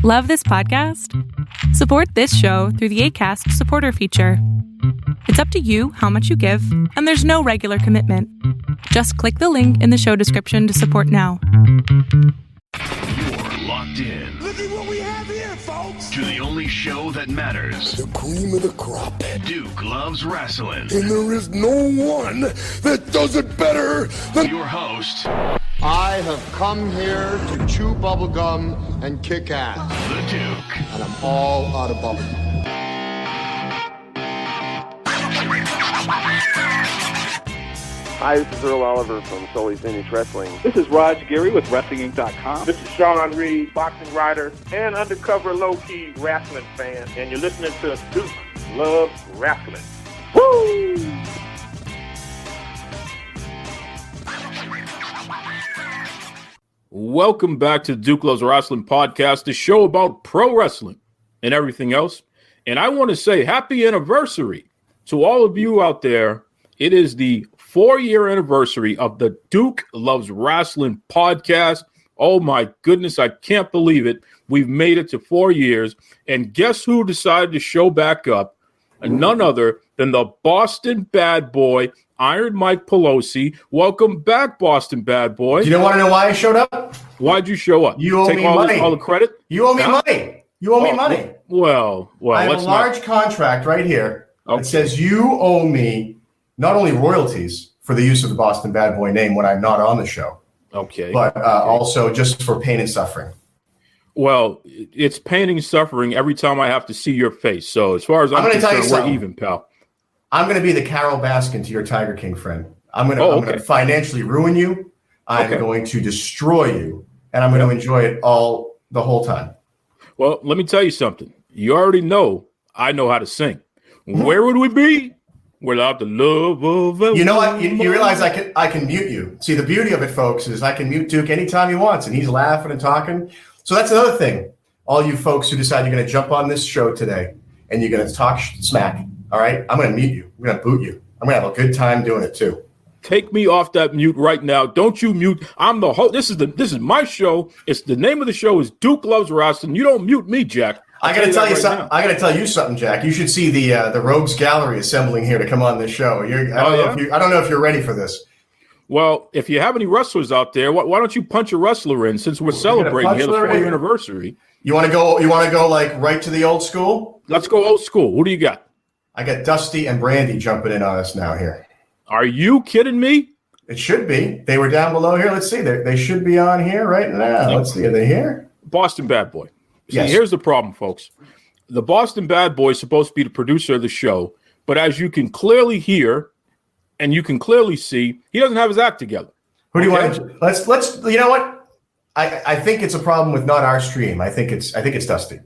Love this podcast? Support this show through the Acast supporter feature. It's up to you how much you give, and there's no regular commitment. Just click the link in the show description to support now. You're locked in. Look at what we have here, folks. To the only show that matters. The cream of the crop. Duke loves wrestling. And there is no one that does it better than Your host, I have come here to chew bubblegum and kick ass. the Duke. And I'm all out of bubblegum. Hi, this is Earl Oliver from Sully's Vintage Wrestling. This is Raj Giri with WrestlingInc.com. This is Sean Reed, boxing writer and undercover low-key wrestling fan, and you're listening to Duke Loves Wrestling. Woo! Welcome back to the Duke Loves Wrestling podcast, the show about pro wrestling and everything else. And I want to say happy anniversary to all of you out there. It is the 4-year anniversary of the Duke Loves Wrestling podcast. Oh my goodness, I can't believe it. We've made it to 4 years. And guess who decided to show back up? None other than the Boston Bad Boy, Iron Mike Pelosi. Welcome back, Boston Bad Boy. Do you want to know why I showed up? Why'd you show up? You owe me money. All the credit? You owe me money. You owe me money. Well, I have a large contract right here that says you owe me not only royalties for the use of the Boston Bad Boy name when I'm not on the show, but also just for pain and suffering. Well, it's pain and suffering every time I have to see your face. So as far as I'm concerned, we're even, pal. I'm going to be the Carol Baskin to your Tiger King friend. I'm going to financially ruin you. I'm going to destroy you, and I'm going to enjoy it all the whole time. Well, let me tell you something. You already know I know how to sing. Where would we be without the love of You know what? You realize I can mute you. See, the beauty of it, folks, is I can mute Duke anytime he wants, and he's laughing and talking. So that's another thing. All you folks who decide you're going to jump on this show today and you're going to talk smack, all right? I'm going to mute you. I'm going to boot you. I'm going to have a good time doing it too. Take me off that mute right now. Don't you mute. I'm the host. This is my show. It's the name of the show is Duke Loves Wrestling. You don't mute me, Jack. I got to tell you something. I got to tell you something, Jack. You should see the Rogues Gallery assembling here to come on this show. I don't know if you're ready for this. Well, if you have any wrestlers out there, why don't you punch a wrestler in since we're celebrating here the 4-year anniversary? You want to go like right to the old school? Let's go old school. Who do you got? I got Dusty and Brandi jumping in on us now here. Are you kidding me? It should be. They were down below here. Let's see. They should be on here right now. Let's see. Are they here? Boston Bad Boy. See, yes. Here's the problem, folks. The Boston Bad Boy is supposed to be the producer of the show, but as you can clearly hear and you can clearly see, he doesn't have his act together. Who do you want to? Let's. You know what? I think it's a problem with not our stream. I think it's Dusty.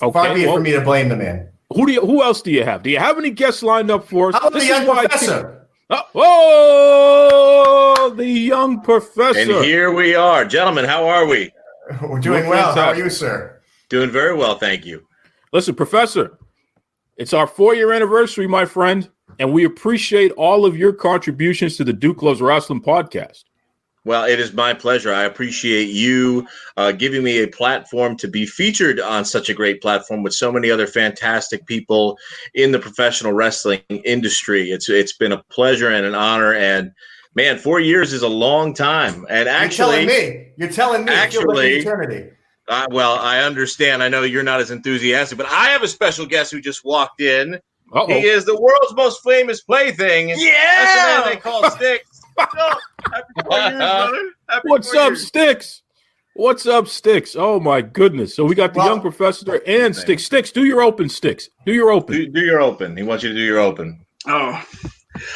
Okay. Far be it for me to blame the man. Who else do you have? Do you have any guests lined up for us? How about the young professor? The young professor. And here we are. Gentlemen, how are we? We're doing well. How are you, sir? Doing very well, thank you. Listen, Professor, it's our 4-year anniversary, my friend, and we appreciate all of your contributions to the Duke Loves Wrestling podcast. Well, it is my pleasure. I appreciate you giving me a platform to be featured on such a great platform with so many other fantastic people in the professional wrestling industry. It's been a pleasure and an honor. And man, 4 years is a long time. And actually, you're telling me, actually, it feels like eternity. Well, I understand. I know you're not as enthusiastic, but I have a special guest who just walked in. Uh-oh. He is the world's most famous plaything. Yeah, that's the man they call Sticks. Happy 4 years, brother. What's up, Sticks? What's up, Sticks? Oh my goodness! So we got the young professor and Sticks. Sticks, do your open, Sticks. Do your open. Do your open. He wants you to do your open.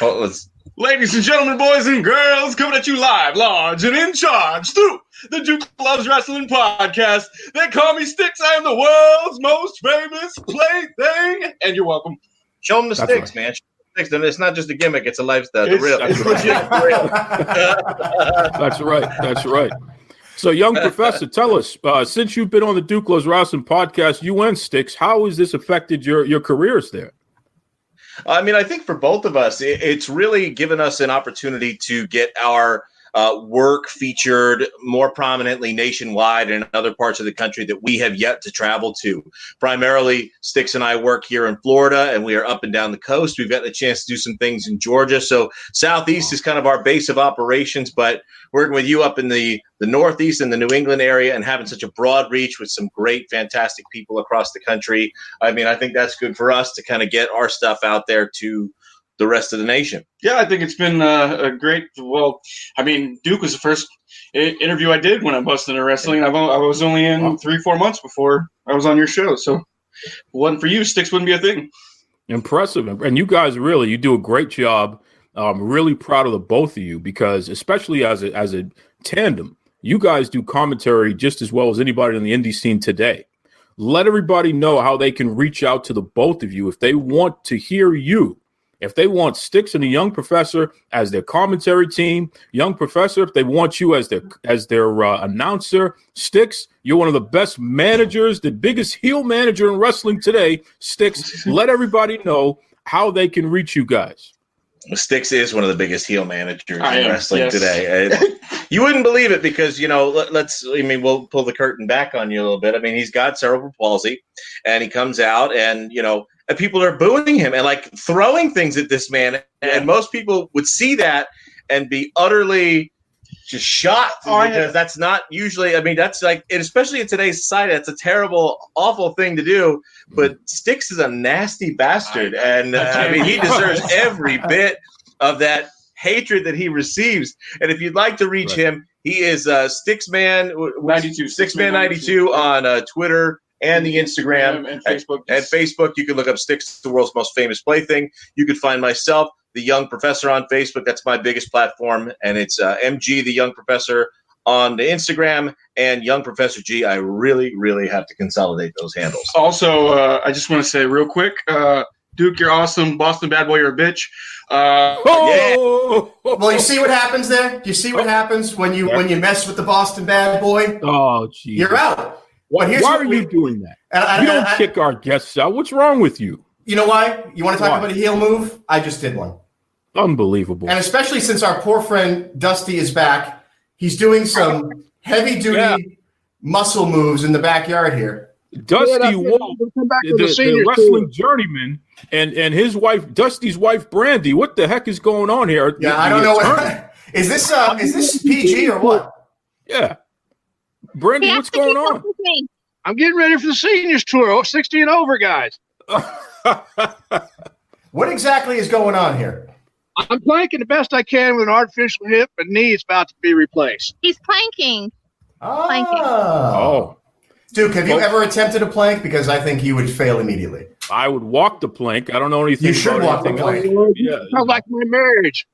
Let's. Ladies and gentlemen, boys and girls, coming at you live, large, and in charge through the Duke Loves Wrestling podcast. They call me Sticks. I am the world's most famous plaything, and you're welcome. Show them the Sticks, man. Sticks. And it's not just a gimmick; it's a lifestyle. It's real. That's right. That's right. So, young professor, tell us, since you've been on the Duke Loves Wrestling podcast, you and Sticks, how has this affected your careers there? I mean, I think for both of us, it's really given us an opportunity to get our work featured more prominently nationwide and in other parts of the country that we have yet to travel to. Primarily, Sticks and I work here in Florida, and we are up and down the coast. We've gotten a chance to do some things in Georgia. So Southeast is kind of our base of operations, but working with you up in the Northeast and the New England area and having such a broad reach with some great, fantastic people across the country. I mean, I think that's good for us to kind of get our stuff out there to the rest of the nation. Yeah, I think it's been a great. Well, I mean, Duke was the first interview I did when I busted into wrestling. I was only in 3-4 months before I was on your show. So if it wasn't for you, Sticks wouldn't be a thing. Impressive. And you guys you do a great job. I'm really proud of the both of you because especially as a tandem, you guys do commentary just as well as anybody in the indie scene today. Let everybody know how they can reach out to the both of you if they want to hear you. If they want Sticks and the Young Professor as their commentary team, Young Professor, if they want you as their announcer, Sticks, you're one of the best managers, the biggest heel manager in wrestling today. Sticks, let everybody know how they can reach you guys. Sticks is one of the biggest heel managers in wrestling today. You wouldn't believe it because, we'll pull the curtain back on you a little bit. I mean, he's got cerebral palsy and he comes out and, and people are booing him and like throwing things at this man. And most people would see that and be utterly just shocked because that's not usually, that's like, especially in today's society, that's a terrible, awful thing to do. But Sticks is a nasty bastard. And he deserves every bit of that hatred that he receives. And if you'd like to reach him, he is Sticksman 92, Sticksman 92 on Twitter and the Instagram and Facebook. And Facebook, you can look up Sticks, the world's most famous plaything. You can find myself, the Young Professor, on Facebook. That's my biggest platform. And it's MG, the Young Professor, on the Instagram, and Young Professor G. I really, really have to consolidate those handles. Also, I just want to say real quick, Duke, you're awesome. Boston Bad Boy, you're a bitch. Well, you see what happens there? You see what happens when you mess with the Boston Bad Boy? Oh, geez. You're out. Why are you doing that? You don't kick our guests out. What's wrong with you? You know why? You want to talk about a heel move? I just did one. Unbelievable. And especially since our poor friend Dusty is back, he's doing some heavy-duty muscle moves in the backyard here. Dusty Wolfe, the wrestling journeyman, and his wife, Dusty's wife, Brandi. What the heck is going on here? Yeah, I don't know. Is this PG or what? Yeah. Brandi, what's going on? I'm getting ready for the seniors tour. 60 and over, guys. What exactly is going on here? I'm planking the best I can with an artificial hip, and knee is about to be replaced. He's planking. Oh. Duke, have you ever attempted a plank? Because I think you would fail immediately. I would walk the plank. I don't know anything. You should walk the plank. Sounds like my marriage.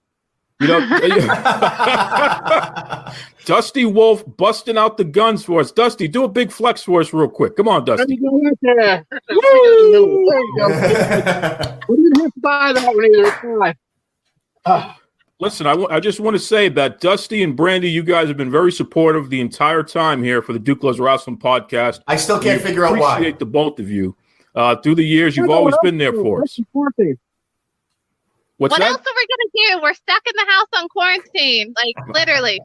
Dusty Wolfe busting out the guns for us. Dusty, do a big flex for us real quick. Come on, Dusty. We didn't have to buy that one either. Listen, I just want to say that Dusty and Brandi, you guys have been very supportive the entire time here for the Duke Loves Wrestling podcast. I still can't figure out why. Appreciate the both of you. Through the years, you've always been there for us. What else are we going to do? We're stuck in the house on quarantine, like literally.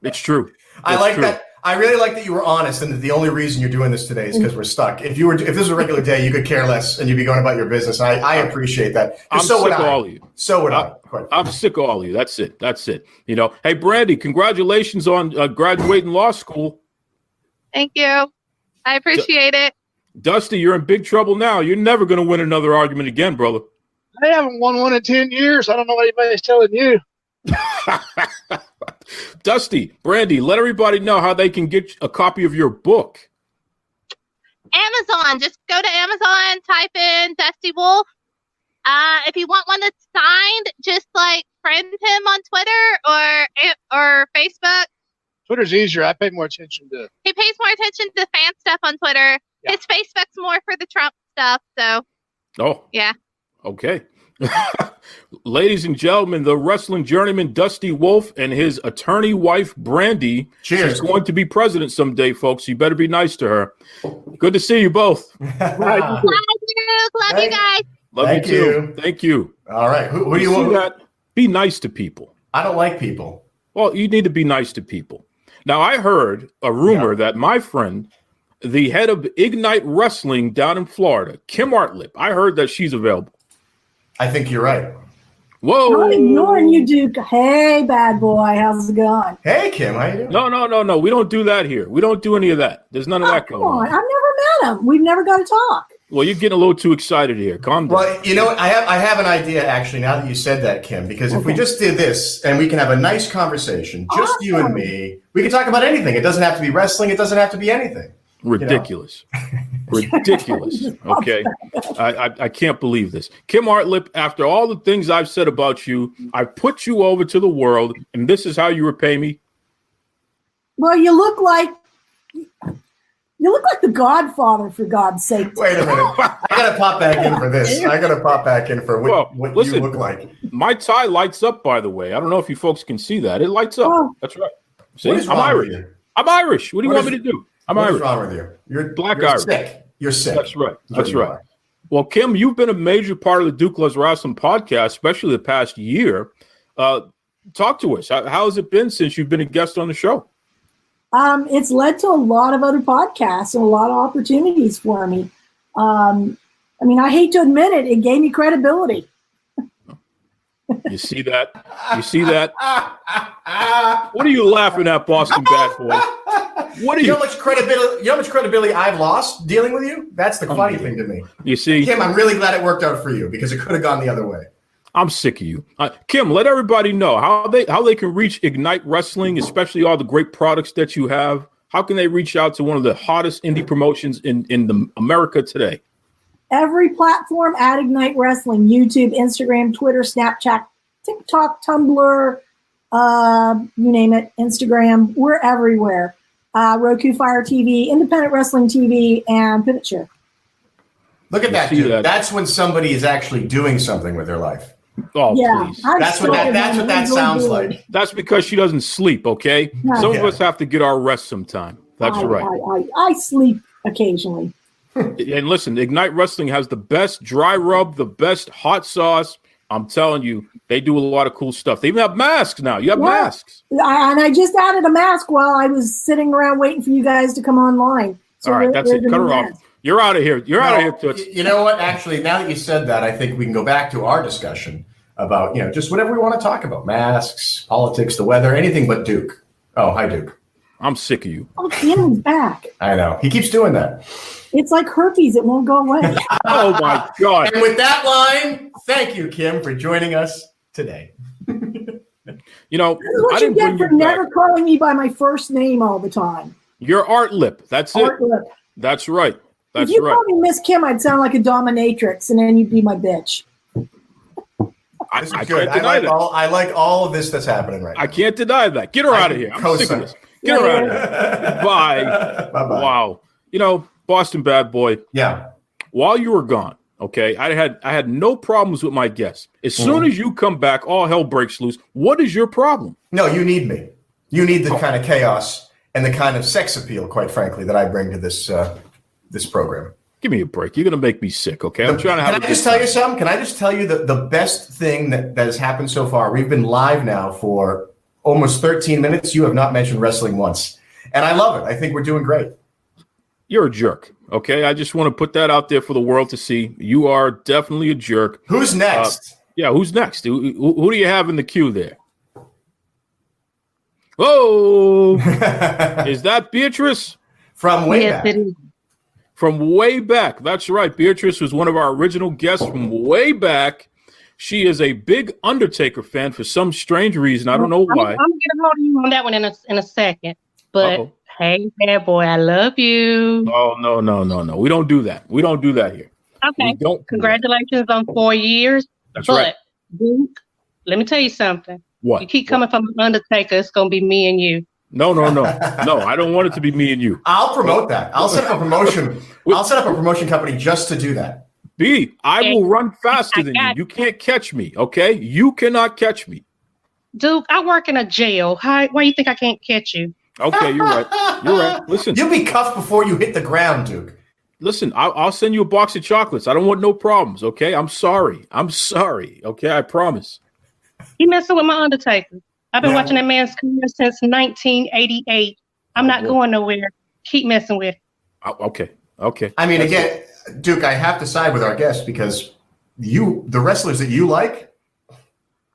It's true. I like that. I really like that you were honest and that the only reason you're doing this today is because we're stuck. If this was a regular day, you could care less and you'd be going about your business. I appreciate that. I'm sick of all of you. So would I. I'm sick of all of you. That's it. Hey, Brandi, congratulations on graduating law school. Thank you. I appreciate it. Dusty, you're in big trouble now. You're never going to win another argument again, brother. I haven't won one in 10 years. I don't know what anybody's telling you. Dusty, Brandi, let everybody know how they can get a copy of your book. Amazon. Just go to Amazon, type in Dusty Wolfe. If you want one that's signed, just friend him on Twitter or Facebook. Twitter's easier. I pay more attention to. He pays more attention to fan stuff on Twitter. Yeah. His Facebook's more for the Trump stuff. So. Oh. Yeah. Okay. Ladies and gentlemen, the wrestling journeyman Dusty Wolfe and his attorney wife Brandi. Cheers. She's going to be president someday, folks. You better be nice to her. Good to see you both. Bye, Duke. Love you guys. Love you too. Thank you. All right. Who do you want? Be nice to people. I don't like people. Well, you need to be nice to people. Now, I heard a rumor that my friend, the head of Ignite Wrestling down in Florida, Kim Artlip, I heard that she's available. I think you're right. Whoa. I'm ignoring you, Duke. Hey, bad boy. How's it going? Hey, Kim. How you doing? No. We don't do that here. We don't do any of that. There's none of that going on. I've never met him. We've never got to talk. Well, you're getting a little too excited here. Calm down. Well, you know what? I have an idea, actually, now that you said that, Kim, because if we just did this and we can have a nice conversation, just you and me, we can talk about anything. It doesn't have to be wrestling. It doesn't have to be anything. Ridiculous. Ridiculous. Okay. I can't believe this. Kim Artlip, after all the things I've said about you, I put you over to the world, and this is how you repay me? Well, you look like the Godfather, for God's sake. Wait a minute. I got to pop back in for this. I got to pop back in for what listen, you look like. My tie lights up, by the way. I don't know if you folks can see that. It lights up. Oh. That's right. See, I'm Irish. I'm Irish. What do you want me to do? I'm Irish. What's wrong with you? You're Irish. Sick. You're sick. That's right. That's right. Well, Kim, you've been a major part of the Duke Loves Wrestling podcast, especially the past year. Talk to us. How has it been since you've been a guest on the show? It's led to a lot of other podcasts and a lot of opportunities for me. I hate to admit it. It gave me credibility. You see that? You see that? What are you laughing at, Boston bad boy? What are you? You know how much credibility I've lost dealing with you? That's the funny thing to me. You see, Kim, I'm really glad it worked out for you because it could have gone the other way. I'm sick of you. Kim, let everybody know how they can reach Ignite Wrestling, especially all the great products that you have. How can they reach out to one of the hottest indie promotions in America today? Every platform at Ignite Wrestling: YouTube, Instagram, Twitter, Snapchat, TikTok, Tumblr, you name it, Instagram. We're everywhere. Roku, Fire TV, Independent Wrestling TV, and Pivot Share. Look at that, dude. That's when somebody is actually doing something with their life. Oh, yeah, please. That's what that sounds like. That's because she doesn't sleep, okay? No. Some of us have to get our rest sometime. That's right. I sleep occasionally. And listen, Ignite Wrestling has the best dry rub, the best hot sauce. I'm telling you, they do a lot of cool stuff. They even have masks now. You have masks. And I just added a mask while I was sitting around waiting for you guys to come online. So all right, that's it. Cut her off. You're out of here. You're out of here, Toots. You know what? Actually, now that you said that, I think we can go back to our discussion about, just whatever we want to talk about. Masks, politics, the weather, anything but Duke. Oh, hi, Duke. I'm sick of you. Oh, Kim's back. I know. He keeps doing that. It's like herpes. It won't go away. Oh, my God. And with that line, thank you, Kim, for joining us today. This is what you get for never calling me by my first name all the time. You're Artlip. That's Artlip. it. That's right. That's if you right. called me Miss Kim, I'd sound like a dominatrix, and then you'd be my bitch. I can't deny that. I like all of this that's happening right now. I can't deny that. Get her out of here. I'm sick of this. Get her out of here. Bye. Bye-bye. Wow. Boston bad boy. Yeah. While you were gone, okay, I had no problems with my guests. As soon as you come back, all hell breaks loose. What is your problem? No, you need me. You need the kind of chaos and the kind of sex appeal, quite frankly, that I bring to this this program. Give me a break. You're going to make me sick, okay? I'm trying to have Can I just tell you something? Can I just tell you the best thing that has happened so far? We've been live now for almost 13 minutes. You have not mentioned wrestling once. And I love it. I think we're doing great. You're a jerk, okay? I just want to put that out there for the world to see. You are definitely a jerk. Who's next? Who's next? Who do you have in the queue there? Whoa! Is that Beatrice? From way back. From way back. That's right. Beatrice was one of our original guests from way back. She is a big Undertaker fan for some strange reason. I don't know why. I'm going to get a hold of you on that one in a second. But hey, bad boy, I love you. Oh, no. We don't do that. We don't do that here. Okay. Congratulations on 4 years. That's right. Duke, let me tell you something. What? You keep coming from Undertaker, it's going to be me and you. No. No, I don't want it to be me and you. I'll promote that. I'll set up a promotion. I'll set up a promotion company just to do that. I will run faster than you. You can't catch me, okay? You cannot catch me. Duke, I work in a jail. Why do you think I can't catch you? Okay, you're right. You're right. Listen. You'll be cuffed before you hit the ground, Duke. Listen, I'll send you a box of chocolates. I don't want no problems, okay? I'm sorry. Okay? I promise. You messing with my Undertaker. I've been watching that man's career since 1988. I'm not going nowhere. Keep messing with. Okay. I mean, again, Duke, I have to side with our guest because the wrestlers that you like,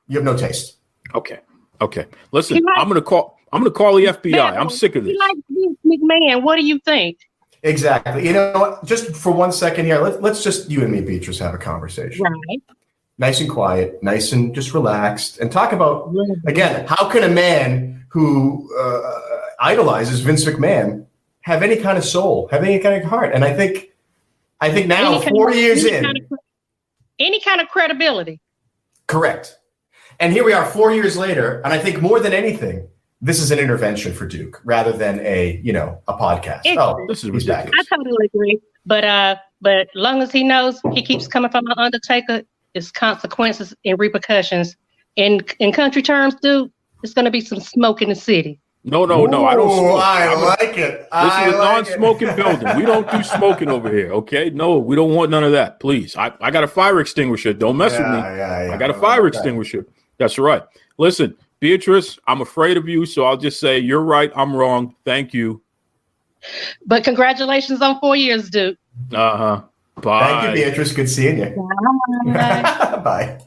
you have no taste. Okay. Listen, I'm gonna call the FBI. I'm sick of this. Like McMahon, what do you think? Exactly. You know, just for 1 second here, let's just you and me, Beatrice, have a conversation. Right. Nice and quiet, nice and just relaxed, and talk about again, how can a man who idolizes Vince McMahon have any kind of soul, have any kind of heart? And I think now, 4 years in, any kind of credibility. Correct. And here we are 4 years later, and I think more than anything, this is an intervention for Duke rather than a podcast. This is ridiculous. I totally agree. But long as he knows he keeps coming from the Undertaker, it's consequences and repercussions. In country terms, Duke, it's going to be some smoke in the city. No, I don't smoke. I like it. This is a non-smoking building. We don't do smoking over here, okay? No, we don't want none of that, please. I got a fire extinguisher. Don't mess with me. I got a fire extinguisher. That's right. Listen, Beatrice, I'm afraid of you, so I'll just say you're right, I'm wrong. Thank you. But congratulations on 4 years, Duke. Bye. Thank you, Beatrice. Good seeing you. Bye. Bye.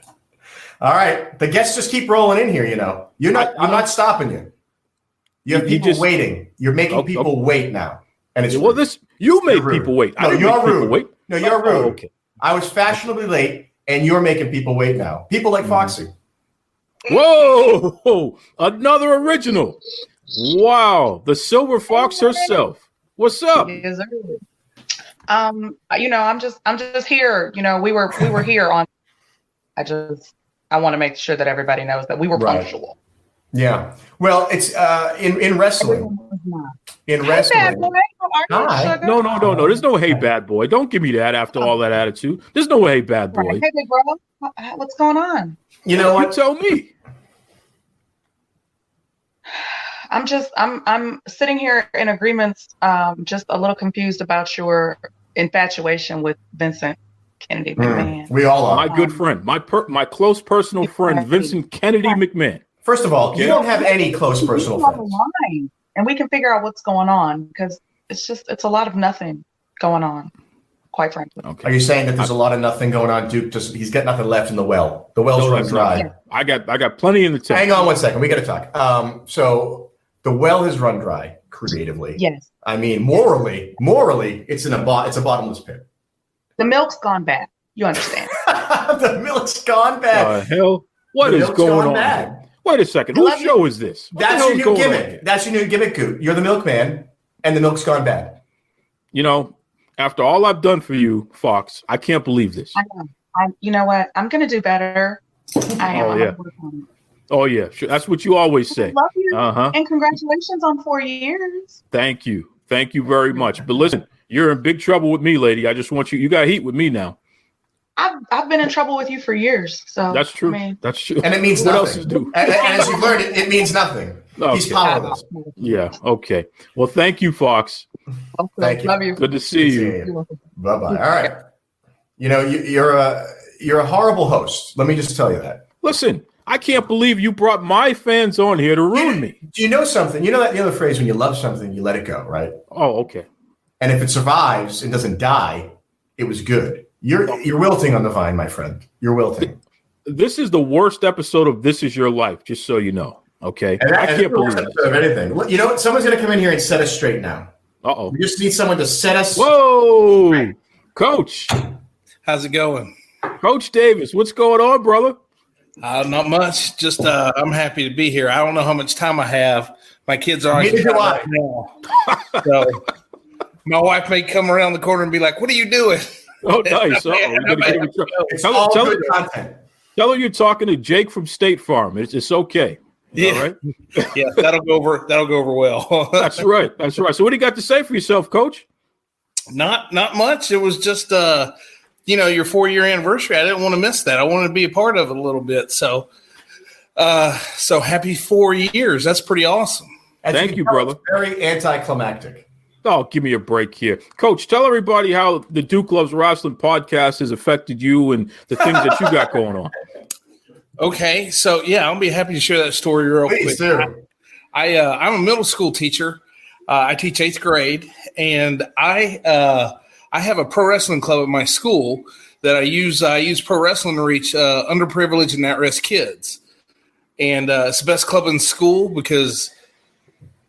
All right. The guests just keep rolling in here, I'm not stopping you. You have people waiting. You're making people wait now. And it's you made people wait. No, you're rude. Wait. No, you're rude. Okay. I was fashionably late, and you're making people wait now. People like Foxy. Whoa! Another original. Wow, the Silver Fox herself. What's up? I'm just here. We were here on. I want to make sure that everybody knows that we were punctual. Yeah. Well, it's in wrestling. In wrestling. Hey, bad boy. Hi. No. There's no hey bad boy. Don't give me that after all that attitude. There's no hey bad boy. Hey, big bro. What's going on? You know what? You tell me. I'm sitting here in agreement, just a little confused about your infatuation with Vincent Kennedy McMahon. We all are. My good friend, my close personal friend, Vincent Kennedy McMahon. First of all, you don't have any close personal friends. And we can figure out what's going on because it's a lot of nothing going on, quite frankly. Okay. Are you saying that there's a lot of nothing going on, Duke? He's got nothing left in the well. The well's run dry. Yeah. I got plenty in the tank. Hang on 1 second. We got to talk. So the well has run dry creatively. Yes. I mean, morally, it's a bottomless pit. The milk's gone bad. You understand? The milk's gone bad. Hell, what is going on? Bad. Wait a second. Whose show is this? That's your new gimmick. That's your new gimmick, Goot. You're the milkman, and the milk's gone bad. After all I've done for you, Fox, I can't believe this. I know. You know what? I'm going to do better. I am. Oh, yeah. Oh, yeah. Sure. That's what you always say. I love you. And congratulations on 4 years. Thank you. Thank you very much. But listen, you're in big trouble with me, lady. I just want you got heat with me now. I've been in trouble with you for years. So that's true. That's true. And it means what nothing. Else is due? And as you've learned, it means nothing. Okay. He's powerless. Yeah. Okay. Well, thank you, Fox. Thank you. Love you. Good to see you. Bye-bye. All right. You're a horrible host. Let me just tell you that. Listen, I can't believe you brought my fans on here to ruin me. Do you know something? You know that the other phrase, when you love something, you let it go, right? Oh, okay. And if it survives and doesn't die, it was good. You're wilting on the vine, my friend. You're wilting. This is the worst episode of This Is Your Life, just so you know. Okay. I can't believe it. Of anything. You know what? Someone's going to come in here and set us straight now. Uh-oh. We just need someone to set us. Whoa. Right. Coach. How's it going? Coach Davis, what's going on, brother? Not much. Just I'm happy to be here. I don't know how much time I have. My kids are now. So my wife may come around the corner and be like, "What are you doing?" Oh, nice. Tell her you're talking to Jake from State Farm. It's okay. Yeah. All right? Yeah, that'll go over well. That's right. So what do you got to say for yourself, Coach? Not much. It was just your 4-year anniversary. I didn't want to miss that. I wanted to be a part of it a little bit. So happy 4 years. That's pretty awesome. Thank you, brother. Very anticlimactic. Oh, give me a break here. Coach, tell everybody how the Duke Loves Rasslin podcast has affected you and the things that you got going on. Okay, so yeah, I'll be happy to share that story real Please quick. do. I'm a middle school teacher. I teach 8th grade, and I have a pro wrestling club at my school that I use pro wrestling to reach underprivileged and at-risk kids. And it's the best club in school because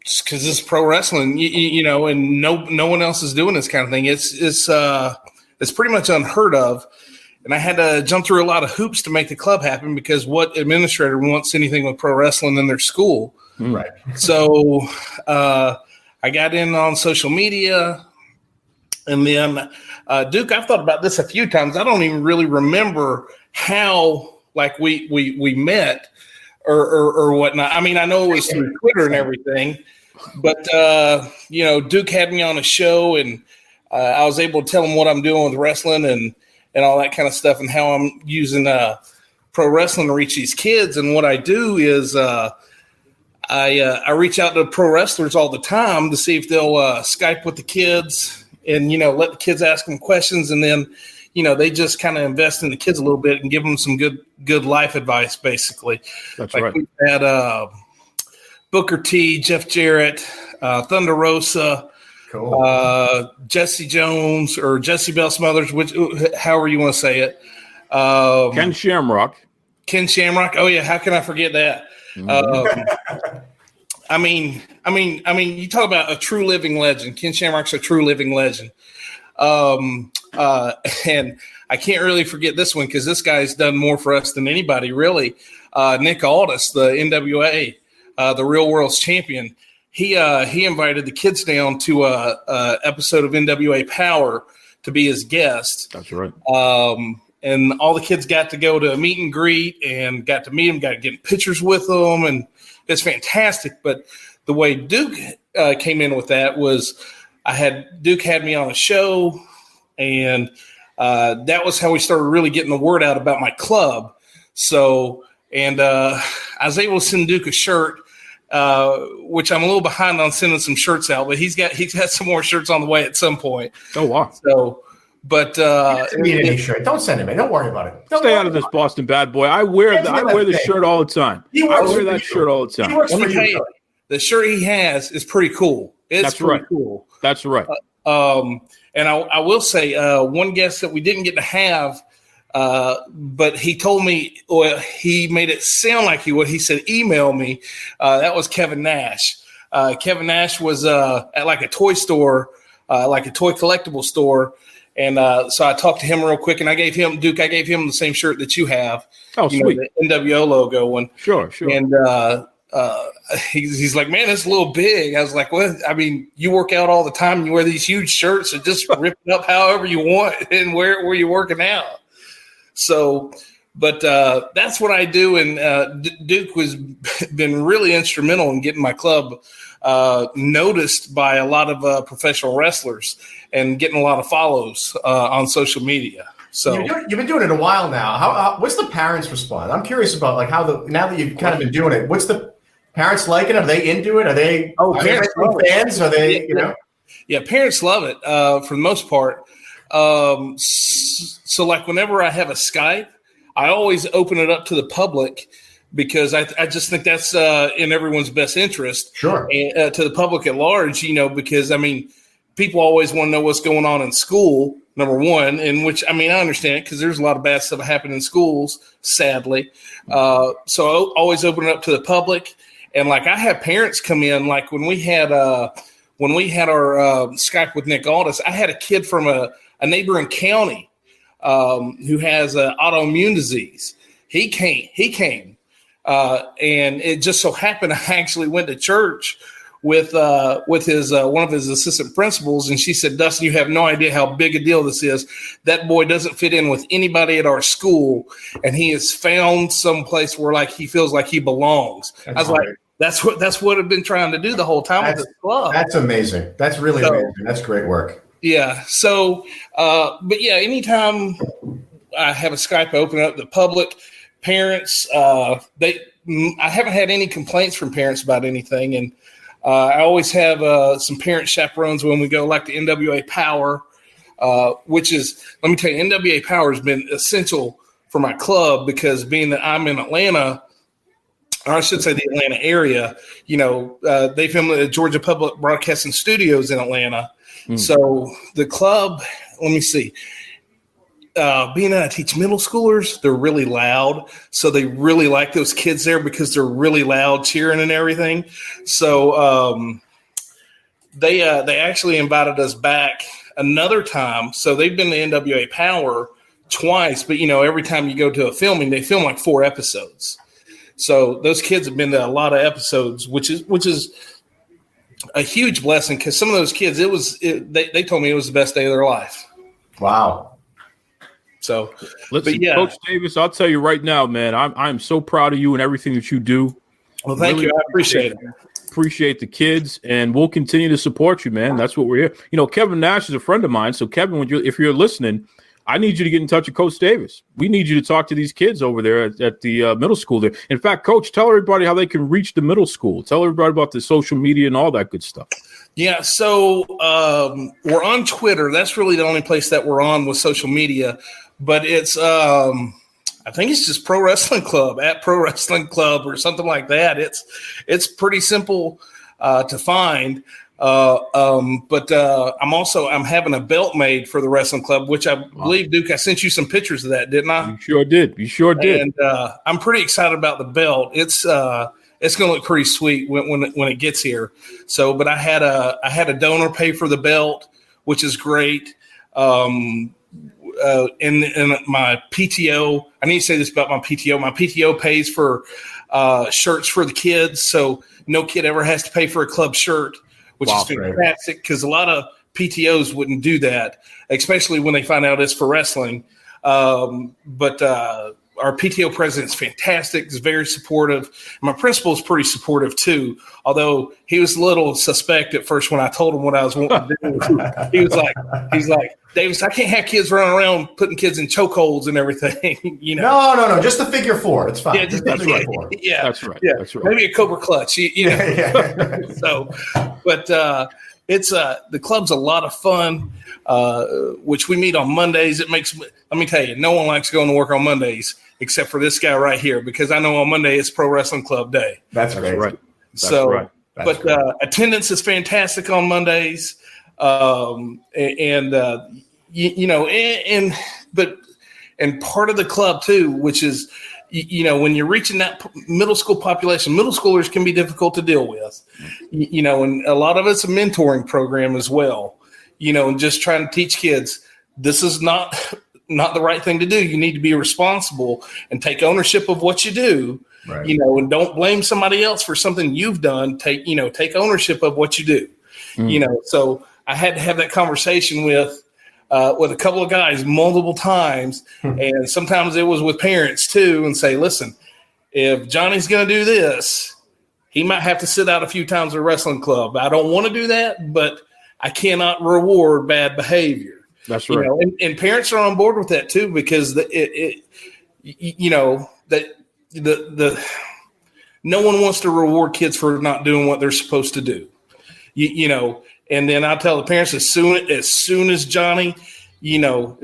it's pro wrestling, you know, and no one else is doing this kind of thing. It's pretty much unheard of. And I had to jump through a lot of hoops to make the club happen because what administrator wants anything with pro wrestling in their school? Right. So I got in on social media, and then Duke, I've thought about this a few times. I don't even really remember how like we met or whatnot. I mean, I know it was through Twitter and everything, but you know, Duke had me on a show, and I was able to tell him what I'm doing with wrestling and all that kind of stuff, and how I'm using pro wrestling to reach these kids. And what I do is I reach out to pro wrestlers all the time to see if they'll Skype with the kids and, you know, let the kids ask them questions. And then, you know, they just kind of invest in the kids a little bit and give them some good life advice, basically. That's like right. We had Booker T, Jeff Jarrett, Thunder Rosa, cool. Jesse Jones or Jesse Bell Smothers, however you want to say it. Ken Shamrock. Ken Shamrock. Oh yeah, how can I forget that? I mean, you talk about a true living legend. Ken Shamrock's a true living legend. And I can't really forget this one because this guy's done more for us than anybody, really. Nick Aldis, the NWA, the Real World's champion. He invited the kids down to a episode of NWA Power to be his guest. That's right. And all the kids got to go to a meet and greet and got to meet him, got to get pictures with them, and it's fantastic. But the way Duke came in with that was Duke had me on a show, and that was how we started really getting the word out about my club. So, and I was able to send Duke a shirt, which I'm a little behind on sending some shirts out, but he's got some more shirts on the way at some point. Oh, wow. So, but any shirt. Don't send it, man. Don't worry about it. Stay out of this Boston bad boy. I wear the shirt all the time. I wear that shirt all the time. Let me tell you, the shirt he has is pretty cool. It's pretty cool. That's right. And I will say one guest that we didn't get to have, but he told me, or he made it sound like he would. He said, email me. That was Kevin Nash. Kevin Nash was at like a toy store, like a toy collectible store. And so I talked to him real quick, and I gave him the same shirt that you have. Oh, sweet. Know, the NWO logo one. Sure. And he's like, man, it's a little big. I was like, well, I mean, you work out all the time, and you wear these huge shirts, so just rip it up however you want and wear it where you're working out. So, but that's what I do. And Duke has been really instrumental in getting my club noticed by a lot of professional wrestlers and getting a lot of follows on social media. So you've been doing it a while now. How what's the parents' response? I'm curious about like how now that you've kind of been doing it. What's the parents like it? Are they into it? Are they parents fans? Are they Yeah, parents love it for the most part. So like whenever I have a Skype, I always open it up to the public because I just think that's in everyone's best interest. Sure. And, to the public at large, because I mean, people always want to know what's going on in school, number one, in which, I mean, I understand it because there's a lot of bad stuff happening in schools, sadly. So I always open it up to the public. And like I have parents come in, like when we had our Skype with Nick Aldis, I had a kid from a neighboring county who has autoimmune disease. He came. And it just so happened I actually went to church with his one of his assistant principals, and she said, Dustin, you have no idea how big a deal this is. That boy doesn't fit in with anybody at our school, and he has found some place where like he feels like he belongs. I was like, that's what I've been trying to do the whole time with the club. That's amazing. That's really amazing. That's great work. Yeah. So, but yeah, anytime I have a Skype open up to the public, parents, I haven't had any complaints from parents about anything. And I always have some parent chaperones when we go, like the NWA Power, which is, let me tell you, NWA Power has been essential for my club, because being that I'm in Atlanta, or I should say the Atlanta area, they film at the Georgia Public Broadcasting Studios in Atlanta. So the club, let me see. Being that I teach middle schoolers, they're really loud. So they really like those kids there because they're really loud cheering and everything. So they actually invited us back another time. So they've been to NWA Power twice, but every time you go to a filming, they film like 4 episodes. So those kids have been to a lot of episodes, which is a huge blessing, because some of those kids, they told me it was the best day of their life. Wow. So, listen, Coach Davis, I'll tell you right now, man, I'm so proud of you and everything that you do. Well, thank you. I appreciate it. Appreciate the kids, and we'll continue to support you, man. That's what we're here. Kevin Nash is a friend of mine. So, Kevin, if you're listening, I need you to get in touch with Coach Davis. We need you to talk to these kids over there at the middle school there. In fact, Coach, tell everybody how they can reach the middle school. Tell everybody about the social media and all that good stuff. Yeah, so we're on Twitter. That's really the only place that we're on with social media. But it's, I think it's just Pro Wrestling Club, at Pro Wrestling Club or something like that. It's pretty simple to find. But I'm having a belt made for the wrestling club, which I believe, Duke, I sent you some pictures of that, didn't I? You sure did. And I'm pretty excited about the belt. It's going to look pretty sweet when it gets here. So, but I had a donor pay for the belt, which is great. In my PTO, I need to say this about my PTO. My PTO pays for shirts for the kids, so no kid ever has to pay for a club shirt, which is fantastic, because a lot of PTOs wouldn't do that, especially when they find out it's for wrestling. But our PTO president's fantastic. He's very supportive. My principal is pretty supportive too, although he was a little suspect at first when I told him what I was wanting to do. He's like, Davis, I can't have kids running around putting kids in chokeholds and everything. No, just the figure 4. It's fine. Yeah, just the figure 4. Yeah, that's right. Yeah, that's right. Maybe a Cobra Clutch. So, but it's the club's a lot of fun, which we meet on Mondays. Let me tell you, no one likes going to work on Mondays except for this guy right here, because I know on Monday it's Pro Wrestling Club Day. That's right. That's right. Attendance is fantastic on Mondays, and part of the club too, which is when you're reaching that middle school population, middle schoolers can be difficult to deal with, and a lot of it's a mentoring program as well, and just trying to teach kids this is not the right thing to do. You need to be responsible and take ownership of what you do, right. And don't blame somebody else for something you've done. Take ownership of what you do, so I had to have that conversation with a couple of guys multiple times. And sometimes it was with parents too, and say, listen, if Johnny's going to do this, he might have to sit out a few times at a wrestling club. I don't want to do that, but I cannot reward bad behavior. That's right. And parents are on board with that too, because no one wants to reward kids for not doing what they're supposed to do, and then I tell the parents as soon as Johnny,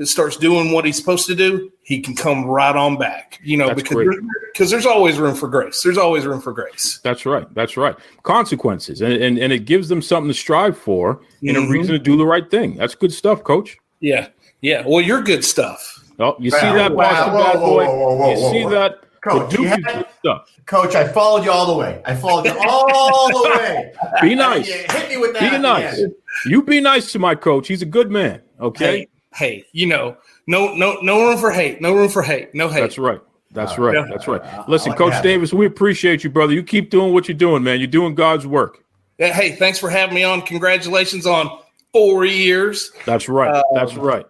starts doing what he's supposed to do, he can come right on back, because there's always room for grace. There's always room for grace. That's right. Consequences. And it gives them something to strive for and a reason to do the right thing. That's good stuff, Coach. Yeah. Well, you're good stuff. Oh, you see that, Boston bad boy? You see that? Coach, good stuff. Coach, I followed you all the way. all the way. Be nice. Hit me with that. Be nice. You be nice to my coach. He's a good man. Okay. Hey, no room for hate. No room for hate. No hate. That's right. That's right. Listen, Coach Davis, we appreciate you, brother. You keep doing what you're doing, man. You're doing God's work. Hey, thanks for having me on. Congratulations on 4 years. That's right. That's right.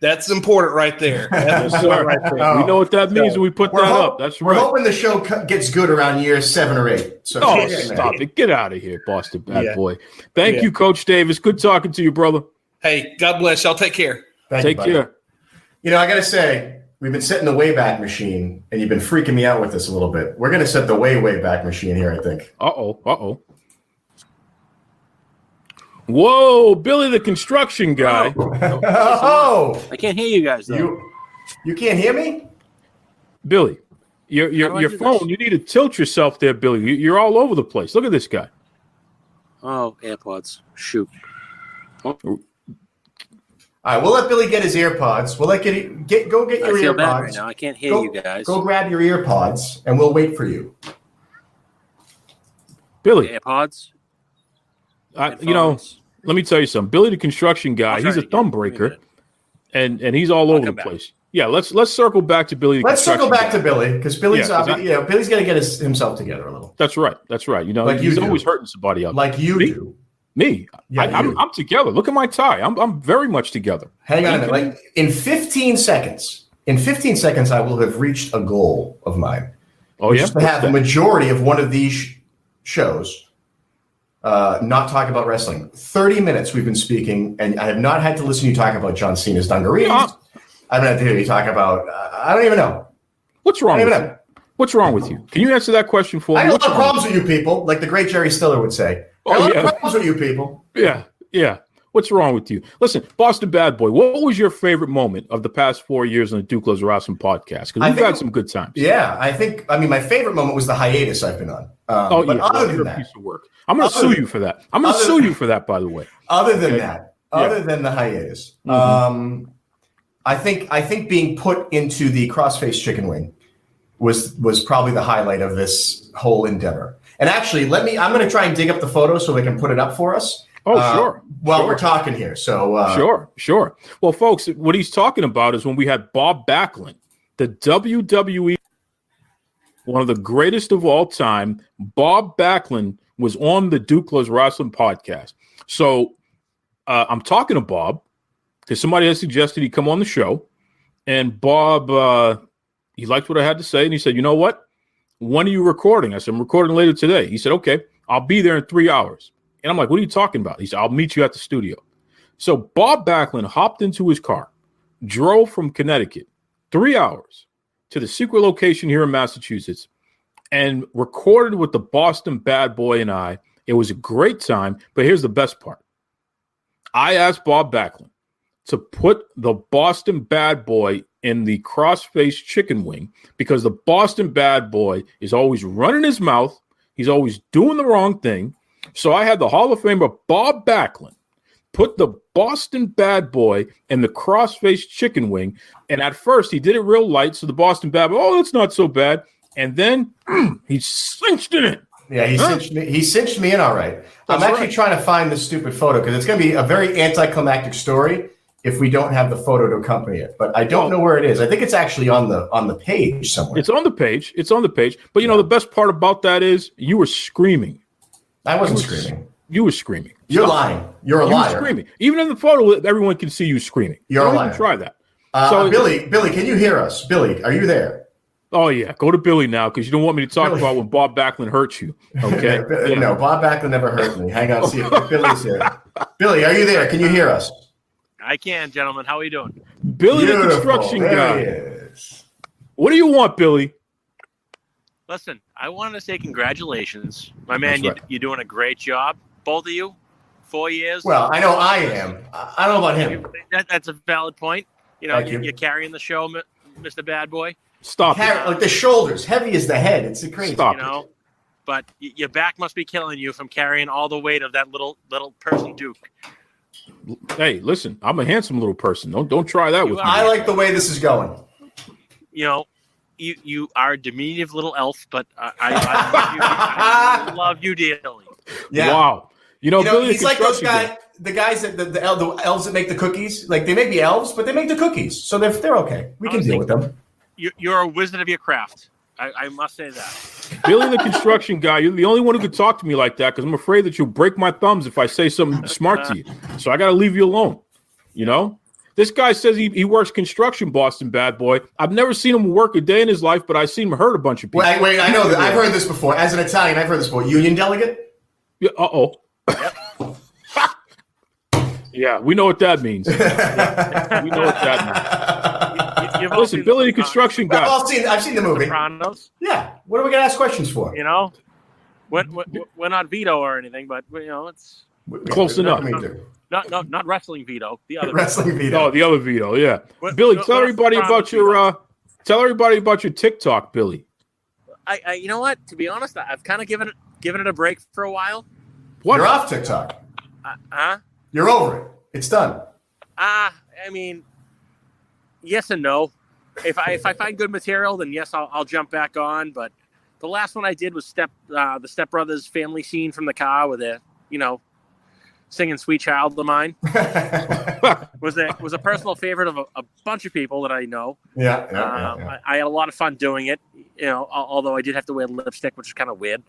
That's important right there. That's right there. We know what that means when we put that up. That's right. We're hoping the show gets good around year 7 or 8. So stop it. Get out of here, Boston bad boy. Thank you, Coach Davis. Good talking to you, brother. Hey, God bless y'all. Take care. Take care. I got to say, we've been setting the Wayback Machine, and you've been freaking me out with this a little bit. We're going to set the Wayback Machine here, I think. Uh-oh. Whoa, Billy the construction guy. Oh, I can't hear you guys though. You can't hear me, Billy. Your phone. You need to tilt yourself there, Billy. You're all over the place. Look at this guy. Oh, AirPods. Shoot. All right, we'll let Billy get his earpods. We'll let go get your earpods. I feel bad right now. I can't hear you guys. Go grab your earpods, and we'll wait for you. Billy. AirPods. Let me tell you something. Billy the construction guy, he's a thumb breaker, and he's all over the place. Yeah, let's circle back to Billy. Let's circle back to Billy because Billy's Billy's got to get himself together a little. That's right. You know, like he's always hurting somebody out. Like you do. Me, yeah, I'm together. Look at my tie. I'm very much together. Hang on a minute. Like in 15 seconds, I will have reached a goal of mine. Oh yeah, just to have the majority of one of these shows not talk about wrestling. 30 minutes we've been speaking, and I have not had to listen to you talk about John Cena's dungarees. I haven't had to hear you talk about. I don't even know. What's wrong with you? What's wrong with you? Can you answer that question for me? I have a lot of problems with you people, like the great Jerry Stiller would say. I have a lot of problems with you people. Yeah. What's wrong with you? Listen, Boston Bad Boy, what was your favorite moment of the past 4 years on the Duke Loves Rasslin podcast? Because we've had some good times. Yeah, I mean, my favorite moment was the hiatus I've been on. Other than that, piece of work. I'm going to sue you for that. I'm going to sue you for that, by the way. Other than the hiatus, I think being put into the crossface chicken wing was probably the highlight of this whole endeavor. And actually, I'm going to try and dig up the photo so we can put it up for us. Oh, sure. While we're talking here. So Sure. Well, folks, what he's talking about is when we had Bob Backlund, the WWE, one of the greatest of all time. Bob Backlund was on the Duke Loves Rasslin podcast. So I'm talking to Bob because somebody has suggested he come on the show. And Bob, he liked what I had to say. And he said, you know what? When are you recording? I said, I'm recording later today. He said, okay, I'll be there in 3 hours. And I'm like, what are you talking about? He said, I'll meet you at the studio. So Bob Backlund hopped into his car, drove from Connecticut 3 hours to the secret location here in Massachusetts and recorded with the Boston Bad Boy and I. It was a great time. But here's the best part. I asked Bob Backlund to put the Boston Bad Boy in the crossface chicken wing because the Boston Bad Boy is always running his mouth. He's always doing the wrong thing. So I had the Hall of Famer Bob Backlund put the Boston Bad Boy in the crossface chicken wing. And at first he did it real light. So the Boston Bad Boy, oh, that's not so bad. And then he cinched it in. Yeah, he cinched me in all right. I'm actually trying to find this stupid photo because it's going to be a very anticlimactic story if we don't have the photo to accompany it. But I don't know where it is. I think it's actually on the page somewhere. It's on the page. But you know, the best part about that is you were screaming. I wasn't screaming. You were screaming. You're lying. You're a liar. You were screaming. Even in the photo, everyone can see you screaming. You're a liar. Even try that. Billy, can you hear us? Billy, are you there? Oh, yeah. Go to Billy now because you don't want me to talk about when Bob Backlund hurt you. Okay? No, Bob Backlund never hurt me. Hang on. See if Billy's here. Billy, are you there? Can you hear us? I can, gentlemen. How are you doing? Billy the construction guy. What do you want, Billy? Listen, I wanted to say congratulations. My man, you're doing a great job. Both of you. 4 years. Well, I know I am. I don't know about him. That's a valid point. You know, you're carrying the show, Mr. Bad Boy. Stop it. Like the shoulders, heavy as the head. It's crazy. Stop it. But your back must be killing you from carrying all the weight of that little person, Duke. Hey, listen, I'm a handsome little person. Don't try that with me. I like the way this is going. You know, you are a diminutive little elf, but I love you dearly. Yeah. Wow. You know, Billy, he's like those guys, the guys that the elves that make the cookies. Like they may be elves, but they make the cookies, so they're okay. We can deal with them. You're a wizard of your craft. I must say that. Billy the construction guy, you're the only one who could talk to me like that because I'm afraid that you'll break my thumbs if I say something smart to you. So I got to leave you alone. You know? This guy says he works construction, Boston Bad Boy. I've never seen him work a day in his life, but I've seen him hurt a bunch of people. Wait, I know that. I've heard this before. As an Italian, I've heard this before. Union delegate? Yeah, Yep. Yeah, we know what that means. We know what that means. Listen, Billy the construction guy. Well, I've seen the movie. Sopranos. Yeah. What are we going to ask questions for? You know? We're not veto or anything, but, you know, it's... Close enough. Not wrestling Vito. The other wrestling Vito. Oh, the other Vito. Yeah. Billy, tell everybody about your TikTok, Billy. I you know what? To be honest, I've kind of given it a break for a while. What? You're off TikTok. You're over it. It's done. I mean, yes and no. If I find good material, then yes, I'll jump back on. But the last one I did was the Step Brothers family scene from the car with a singing "Sweet Child of Mine." was a personal favorite of a bunch of people that I know. Yeah. I had a lot of fun doing it. Although I did have to wear lipstick, which is kind of weird.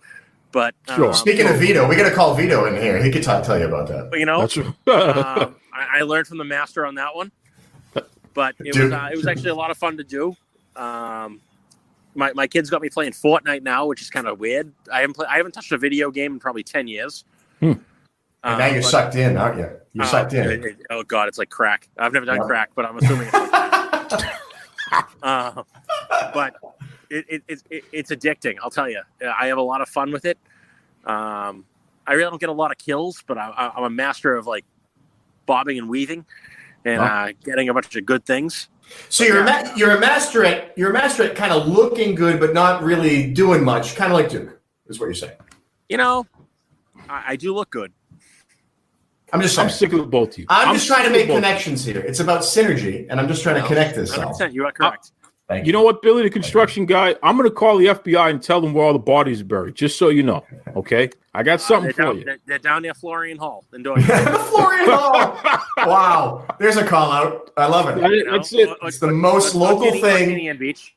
But speaking of Vito, we got to call Vito in here. He could tell you about that. But, I learned from the master on that one. But it was actually a lot of fun to do. My kids got me playing Fortnite now, which is kind of weird. I haven't touched a video game in probably 10 years. And now you're sucked in, aren't you? You're sucked in. Oh God, it's like crack. I've never done crack, but I'm assuming it's like crack. But it's addicting. I'll tell you. I have a lot of fun with it. I really don't get a lot of kills, but I'm a master of like bobbing and weaving and getting a bunch of good things. So you're a master at kind of looking good, but not really doing much. Kind of like Duke, is what you're saying. I do look good. I'm sick of both of you. I'm just trying to make connections here. It's about synergy, and I'm just trying to connect this. 100%, you are correct. You know what, Billy, the construction guy? I'm going to call the FBI and tell them where all the bodies are buried, just so you know. Okay? I got something for you. They're down near Florian Hall. Florian Hall. Wow. There's a call out. I love it. That's it. It's the most local thing. Beach.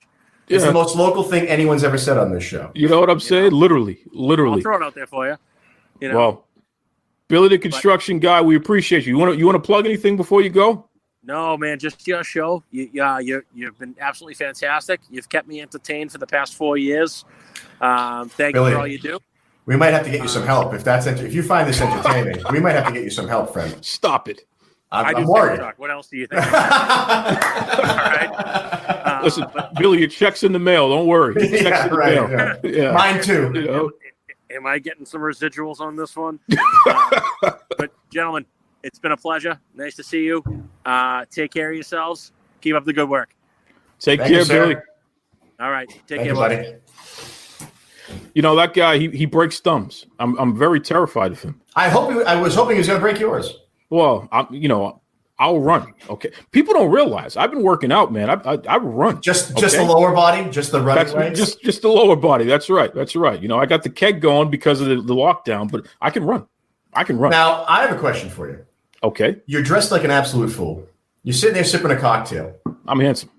It's the most local thing anyone's ever said on this show. You know what I'm saying? Literally. I'll throw it out there for you. Well, Billy, the construction guy, we appreciate you. You want to plug anything before you go? No, man, just your show. You've been absolutely fantastic. You've kept me entertained for the past 4 years. Thank you for all you do. We might have to get you some help if you find this entertaining. We might have to get you some help, friend. Stop it. I'm worried. What else do you think? All right. Listen, Billy, your check's in the mail. Don't worry. Yeah. Mine too. Am I getting some residuals on this one? But gentlemen, it's been a pleasure. Nice to see you. Take care of yourselves. Keep up the good work. Take care, Billy. All right. Take care, buddy. That guy, he breaks thumbs. I'm very terrified of him. I was hoping he was going to break yours. Well, I'll run. Okay. People don't realize I've been working out, man. I run. Just the lower body, just the running legs? Just the lower body. That's right. I got the keg going because of the lockdown, but I can run. Now, I have a question for you. Okay. You're dressed like an absolute fool. You're sitting there sipping a cocktail. I'm handsome.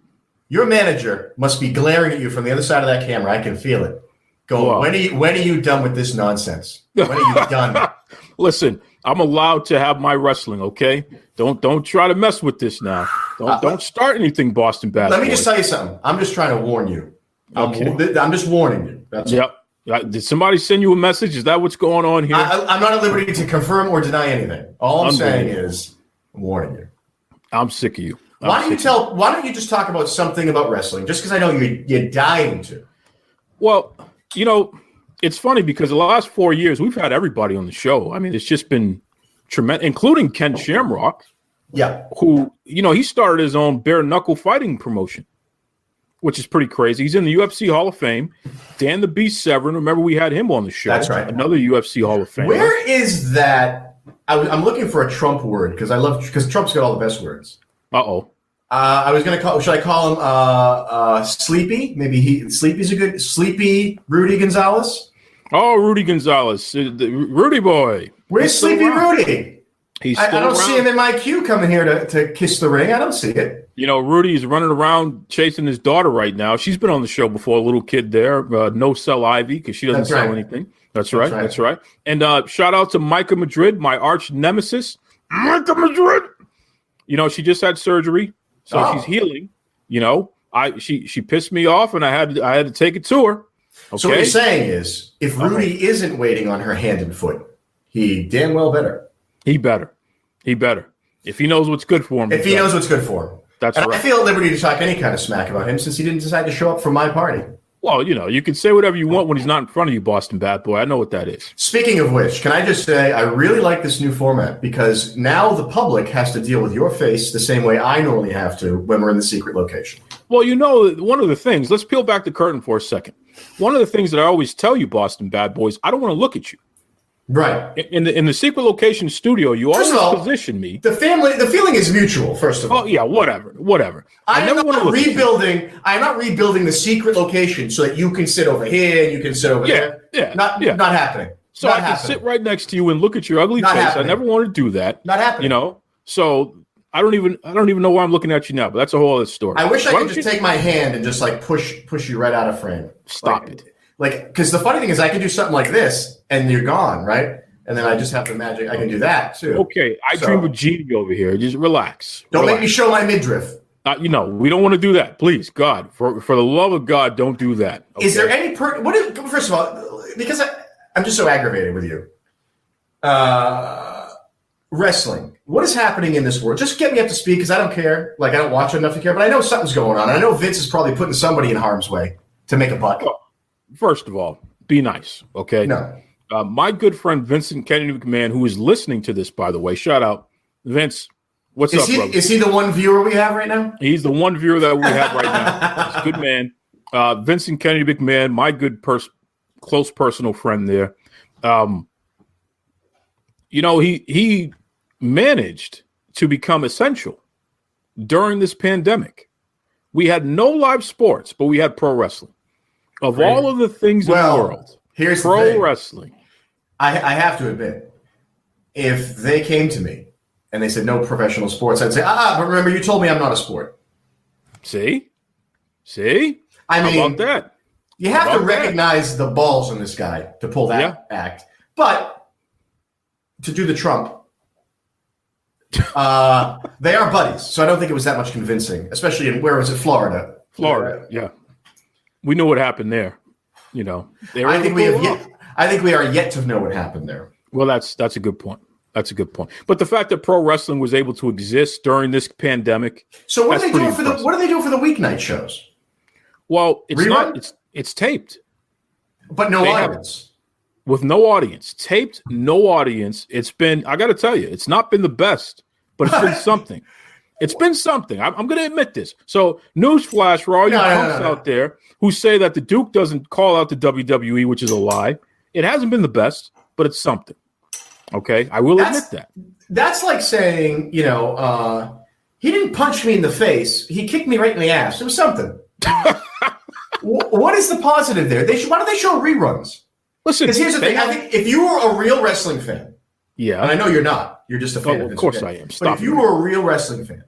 Your manager must be glaring at you from the other side of that camera. I can feel it. When are you done with this nonsense? When are you done? Listen, I'm allowed to have my wrestling, okay? Don't try to mess with this now. Don't start anything, Boston Bad Let me Boy. just tell you something. I'm just trying to warn you. Okay. I'm just warning you. That's yep. Did somebody send you a message? Is that what's going on here? I'm not at liberty to confirm or deny anything. All I'm saying is I'm warning you. I'm sick of you. Why don't you just talk about something about wrestling? Just because I know you're dying to. Well, it's funny because the last 4 years we've had everybody on the show. I mean, it's just been tremendous, including Ken Shamrock. Yeah. Who, he started his own bare knuckle fighting promotion, which is pretty crazy. He's in the UFC Hall of Fame. Dan the Beast Severn, remember we had him on the show. That's right. Another UFC Hall of Fame. Where is that? I'm looking for a Trump word because Trump's got all the best words. Uh-oh. I was going to should I call him Sleepy? Maybe Sleepy's a good, Sleepy Rudy Gonzalez? Oh, Rudy Gonzalez. Rudy boy. Where's Sleepy Rudy? I don't see him in my queue coming here to kiss the ring. I don't see it. Rudy's running around chasing his daughter right now. She's been on the show before, a little kid there. No sell Ivy because she doesn't sell anything. That's right. And shout out to Micah Madrid, my arch nemesis. Micah Madrid. She just had surgery, so she's healing. She pissed me off, and I had to take it to her. Okay? So what you're saying is, if Rudy isn't waiting on her hand and foot, he damn well better. He better. If he knows what's good for him. If he knows what's good for him. That's right. I feel at liberty to talk any kind of smack about him since he didn't decide to show up for my party. Well, you can say whatever you want when he's not in front of you, Boston Bad Boy. I know what that is. Speaking of which, can I just say I really like this new format because now the public has to deal with your face the same way I normally have to when we're in the secret location. Well, one of the things, let's peel back the curtain for a second. One of the things that I always tell you, Boston Bad Boys, I don't want to look at you. Right. In the secret location studio, you always position me. The feeling is mutual, first of all. Oh, yeah, whatever. I am not rebuilding the secret location so that you can sit over here and you can sit over there. Yeah. Not happening. So I can sit right next to you and look at your ugly face. Happening. I never want to do that. Not happening. So I don't even know why I'm looking at you now, but that's a whole other story. I wish I could just take my hand and just like push you right out of frame. Stop it. Like, because the funny thing is I can do something like this and you're gone, right? And then I just have the magic. I can do that too. Okay, I dream of Genie over here. Just relax. Don't make me show my midriff. We don't want to do that. Please, God, for the love of God, don't do that. Okay? Is there any first of all, because I'm just so aggravated with you. Wrestling. What is happening in this world? Just get me up to speed because I don't care. Like, I don't watch enough to care, but I know something's going on. I know Vince is probably putting somebody in harm's way to make a buck. First of all, be nice, okay? No. My good friend Vincent Kennedy McMahon, who is listening to this, by the way, shout out. Vince, what's up, brother? Is he the one viewer we have right now? He's the one viewer that we have right now. He's a good man. Vincent Kennedy McMahon, my good close personal friend there. He managed to become essential during this pandemic. We had no live sports, but we had pro wrestling. Of all of the things in the world, here's pro wrestling. I have to admit, if they came to me and they said no professional sports, I'd say, but remember, you told me I'm not a sport. See? I mean, how about that? You have to recognize the balls in this guy to pull that act. But to do the Trump, they are buddies. So I don't think it was that much convincing, especially in, where was it, Florida? Florida, yeah. We know what happened there. I think we are yet to know what happened there. Well, that's a good point. That's a good point. But the fact that pro wrestling was able to exist during this pandemic. So what are they doing for the weeknight shows? Well, it's taped. But no audience. With no audience. Taped, no audience. It's been, I got to tell you, it's not been the best, but it's been something. It's been something. I'm going to admit this. So, newsflash for all you punks out there who say that the Duke doesn't call out the WWE, which is a lie. It hasn't been the best, but it's something. Okay? I will admit that. That's like saying, he didn't punch me in the face. He kicked me right in the ass. It was something. What is the positive there? Why don't they show reruns? Listen, because here's the thing. I think if you were a real wrestling fan, and I know you're not. You're just a fan. Of course I am. But if you were a real wrestling fan,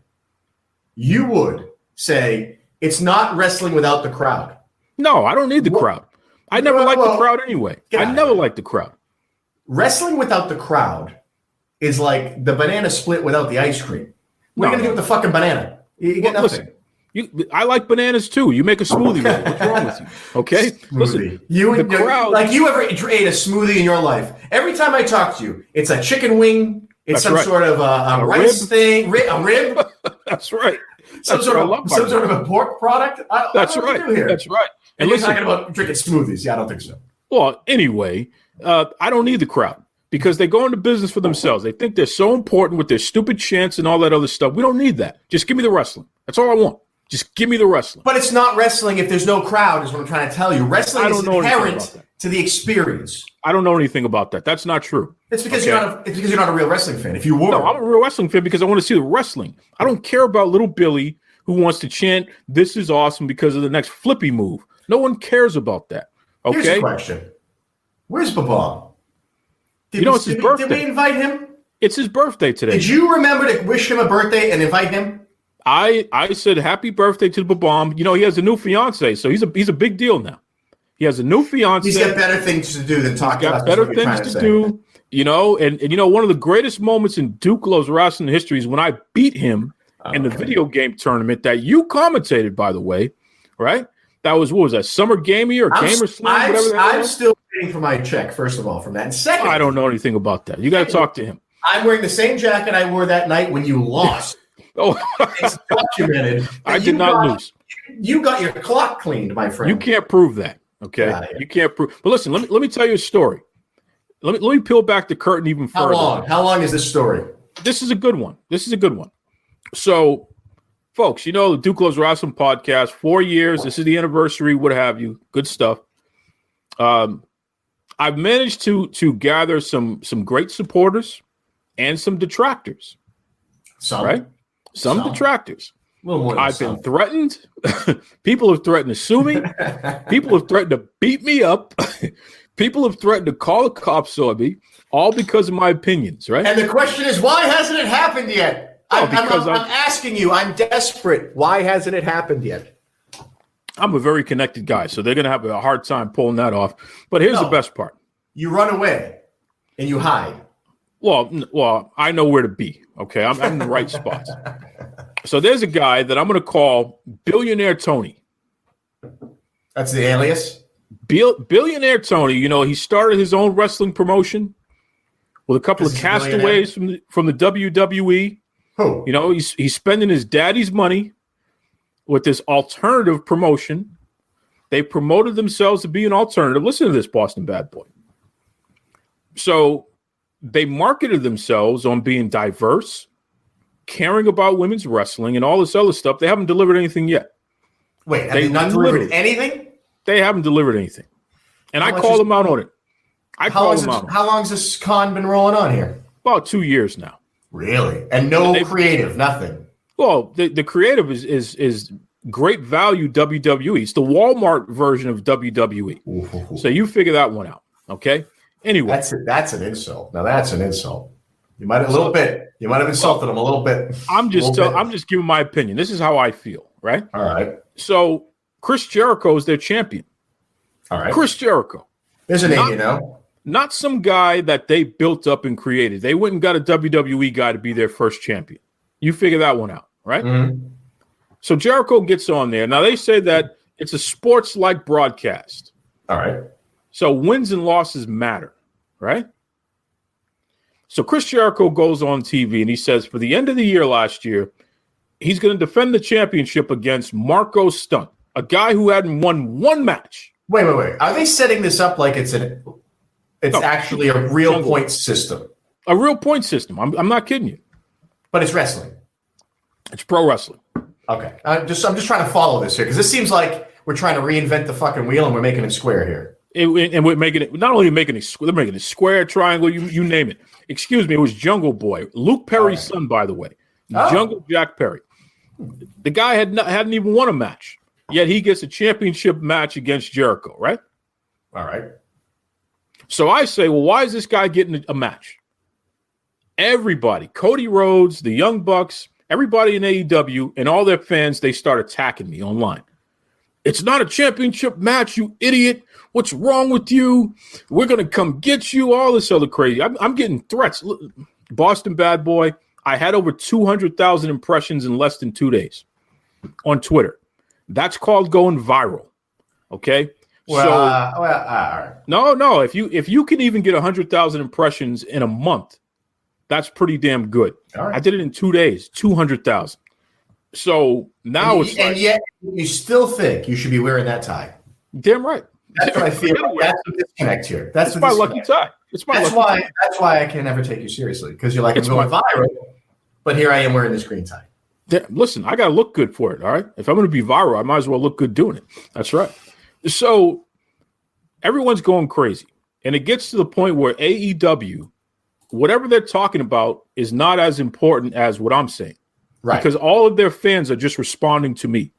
you would say it's not wrestling without the crowd. No, I don't need the crowd. I never liked the crowd anyway. I never liked the crowd. Wrestling without the crowd is like the banana split without the ice cream. What are you going to do with the fucking banana? You get nothing. Listen, I like bananas too. You make a smoothie. What's wrong with you? Okay, smoothie. Listen, the crowd. Like you ever ate a smoothie in your life? Every time I talk to you, it's a chicken wing. It's some sort of a rice thing, a rib. That's right. Some sort of a pork product. That's right. That's right. And you're talking about drinking smoothies? Yeah, I don't think so. Well, anyway, I don't need the crowd because they go into business for themselves. They think they're so important with their stupid chants and all that other stuff. We don't need that. Just give me the wrestling. That's all I want. Just give me the wrestling. But it's not wrestling if there's no crowd, is what I'm trying to tell you. Wrestling is inherent to the experience. I don't know anything about that. That's not true. It's because you're not a real wrestling fan. If you were, no, I'm a real wrestling fan because I want to see the wrestling. I don't care about little Billy who wants to chant "This is awesome" because of the next flippy move. No one cares about that. Okay. Here's a question: where's Babam? It's his birthday. Did we invite him? It's his birthday today. Did you remember to wish him a birthday and invite him? I said happy birthday to the Babam. He has a new fiance, so he's a big deal now. He has a new fiance. He's got better things to do than talk to us. He's got better things to do. And one of the greatest moments in Duke Loves Wrestling history is when I beat him in the video game tournament that you commentated, by the way, right? That was, what was that, Summer Gamey or Gamer Slam, whatever that was? I'm still waiting for my check, first of all, from that. And second, I don't know anything about that. You got to talk to him. I'm wearing the same jacket I wore that night when you lost. Oh, it's documented. I did not lose. You got your clock cleaned, my friend. You can't prove that. Okay, you can't prove. But listen, let me tell you a story. Let me peel back the curtain even further. How long is this story? This is a good one. So, folks, you know the Duke Loves Rasslin podcast, 4 years. This is the anniversary, what have you. Good stuff. I've managed to gather some great supporters and some detractors. Some detractors. I've been threatened. People have threatened to sue me. People have threatened to beat me up. People have threatened to call the cops on me, all because of my opinions, right? And the question is, why hasn't it happened yet? I'm asking you. I'm desperate. Why hasn't it happened yet? I'm a very connected guy, so they're going to have a hard time pulling that off. But here's the best part. You run away and you hide. Well, I know where to be, okay? I'm in the right spots. So there's a guy that I'm going to call Billionaire Tony. That's the alias? Billionaire Tony, you know, he started his own wrestling promotion with a couple of castaways from the WWE. Who? You know, he's spending his daddy's money with this alternative promotion. They promoted themselves to be an alternative. Listen to this, Boston Bad Boy. So they marketed themselves on being diverse, caring about women's wrestling, and all this other stuff. They haven't delivered anything yet. Wait, have they not delivered anything? They haven't delivered anything. And I called them out on it. How long has this con been rolling on here? About 2 years now. Really? And no creative, nothing? Well, the creative is great value WWE. It's the Walmart version of WWE. Ooh. So you figure that one out, okay? Anyway. That's an insult. Now that's an insult. You might have insulted him a little bit. I'm just giving my opinion. This is how I feel, right? All right. So Chris Jericho is their champion. All right. Chris Jericho. There's a name, you know. Not some guy that they built up and created. They went and got a WWE guy to be their first champion. You figure that one out, right? Mm-hmm. So Jericho gets on there. Now they say that it's a sports-like broadcast. All right. So wins and losses matter, right? So Chris Jericho goes on TV and he says for the end of the year last year, he's going to defend the championship against Marco Stunt, a guy who hadn't won one match. Wait. Are they setting this up like it's actually a real point system? A real point system. I'm not kidding you. But it's wrestling. It's pro wrestling. Okay. I'm just trying to follow this here because this seems like we're trying to reinvent the fucking wheel and we're making it square here. And we're making it, not only making it, they're making it square, triangle, you name it. Excuse me, it was Jungle Boy. Luke Perry's son, by the way. Jungle Jack Perry. The guy hadn't even won a match, yet he gets a championship match against Jericho, right? All right. So I say, well, why is this guy getting a match? Everybody, Cody Rhodes, the Young Bucks, everybody in AEW, and all their fans, they start attacking me online. It's not a championship match, you idiot. What's wrong with you? We're going to come get you, all this other crazy. I'm getting threats. Boston Bad Boy, I had over 200,000 impressions in less than 2 days on Twitter. That's called going viral, okay? No. If you can even get 100,000 impressions in a month, that's pretty damn good. Right. I did it in 2 days, 200,000. So now and yet you still think you should be wearing that tie. Damn right. That's what I feel. That's the disconnect here. That's my lucky tie. That's why I can never take you seriously because you're like, I'm going viral, but here I am wearing this green tie. Listen, I got to look good for it. All right. If I'm going to be viral, I might as well look good doing it. That's right. So everyone's going crazy. And it gets to the point where AEW, whatever they're talking about is not as important as what I'm saying. Right. Because all of their fans are just responding to me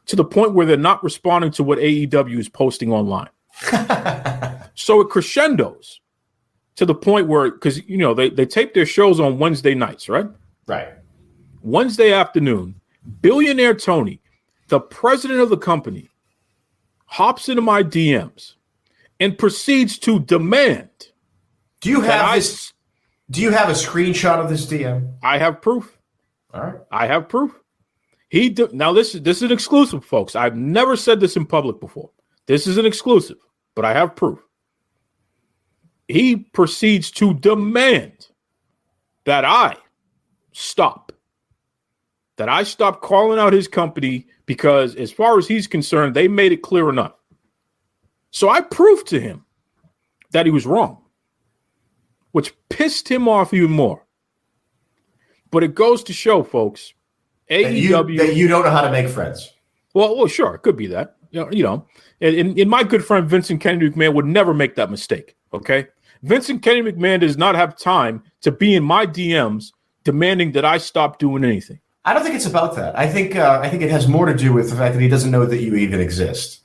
to the point where they're not responding to what AEW is posting online. So it crescendos to the point where, because, you know, they tape their shows on Wednesday nights, right? Right. Wednesday afternoon, Billionaire Tony, the president of the company, hops into my DMs and proceeds to demand. Do you have a screenshot of this DM? I have proof. All right. I have proof. Now this is an exclusive, folks. I've never said this in public before. This is an exclusive, but I have proof. He proceeds to demand that I stop that I stopped calling out his company because, as far as he's concerned, they made it clear enough. So I proved to him that he was wrong, which pissed him off even more. But it goes to show, folks, AEW that you don't know how to make friends. Well, sure, it could be that. And my good friend Vincent Kennedy McMahon would never make that mistake. Okay, Vincent Kennedy McMahon does not have time to be in my DMs demanding that I stop doing anything. I don't think it's about that. I think it has more to do with the fact that he doesn't know that you even exist.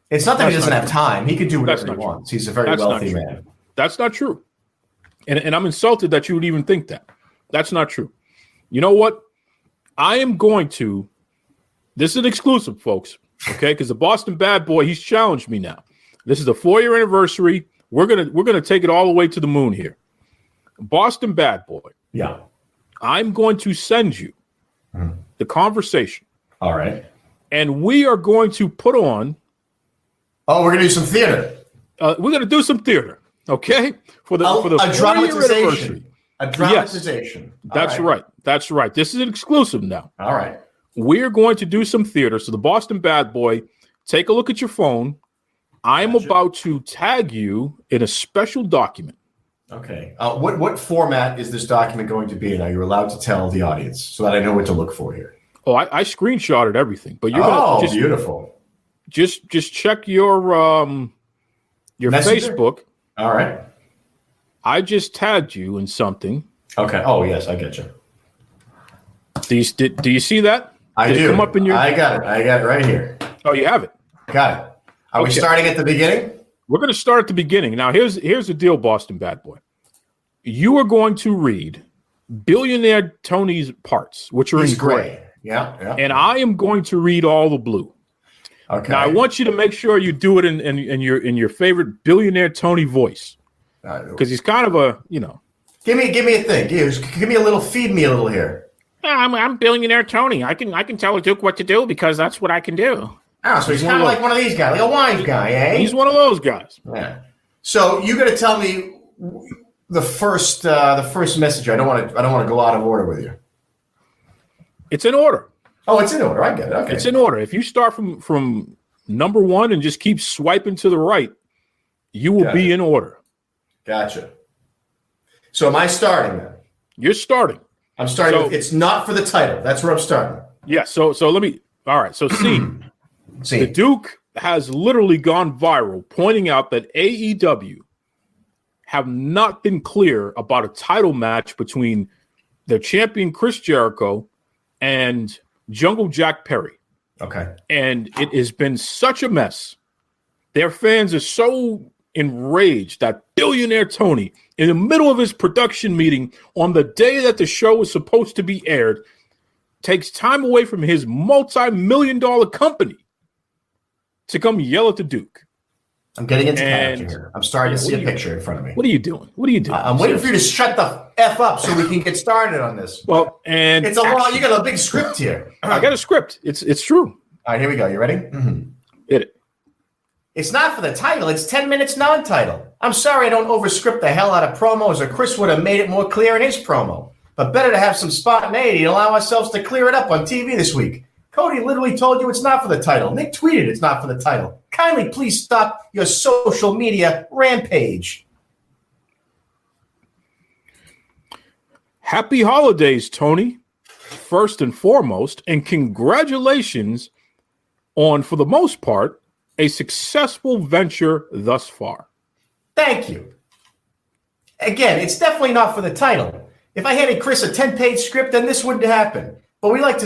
It's not that he doesn't have time. He can do whatever he wants. He's a very wealthy man. That's not true. And I'm insulted that you would even think that. That's not true. You know what? I am going to. This is an exclusive, folks. Okay, because the Boston Bad Boy, he's challenged me now. This is the 4-year anniversary. We're gonna take it all the way to the moon here. Boston Bad Boy. Yeah. I'm going to send you the conversation. All right. And we are going to put on. Oh, we're gonna do some theater. We're gonna do some theater. Okay, for the a dramatization. A dramatization. Yes, that's right. That's right. This is an exclusive now. All right. We're going to do some theater. So the Boston Bad Boy, take a look at your phone. I'm about to tag you in a special document. Okay. What format is this document going to be in? Are you allowed to tell the audience so that I know what to look for here? Oh, I screenshotted everything, but you're gonna beautiful. Just check your Messenger? Facebook. All right. I just tagged you in something. Okay. Oh yes, I get you. Do you see that? Did do. It come up in your? I got it right here. Oh, you have it. Got it. Are we starting at the beginning? We're going to start at the beginning. Now, here's the deal, Boston Bad Boy. You are going to read Billionaire Tony's parts, which are in gray. Yeah. And I am going to read all the blue. Okay. Now, I want you to make sure you do it in your favorite Billionaire Tony voice, because he's kind of a Give me a thing. Give me a little. Feed me a little here. Yeah, I'm Billionaire Tony. I can tell a Duke what to do because that's what I can do. Oh, so he's kind of like one of these guys, like a wine guy, eh? He's one of those guys. Yeah. So you got to tell me the first message. I don't want to go out of order with you. It's in order. Oh, it's in order. I get it. Okay. It's in order. If you start from number one and just keep swiping to the right, you will be in order. Gotcha. So am I starting then? You're starting. I'm starting. It's not for the title. That's where I'm starting. Yeah. So let me. All right. So the Duke has literally gone viral, pointing out that AEW have not been clear about a title match between their champion Chris Jericho and Jungle Jack Perry. Okay. And it has been such a mess. Their fans are so enraged that Billionaire Tony, in the middle of his production meeting on the day that the show was supposed to be aired, takes time away from his multi-million-dollar company to come yell at the Duke. I'm getting into character here. I'm starting to see a picture in front of me. What are you doing? I'm waiting for you to shut the F up so we can get started on this. Well, and it's a lot. You got a big script here. I got a script. It's true. All right, here we go. You ready? Mm-hmm. Hit it. It's not for the title. It's 10 minutes non-title. I'm sorry I don't overscript the hell out of promos, or Chris would have made it more clear in his promo. But better to have some spontaneity and allow ourselves to clear it up on TV this week. Cody literally told you it's not for the title. Nick tweeted it's not for the title. Kindly please stop your social media rampage. Happy holidays, Tony, first and foremost, and congratulations on, for the most part, a successful venture thus far. Thank you. Again, it's definitely not for the title. If I handed Chris a 10-page script, then this wouldn't happen. But we like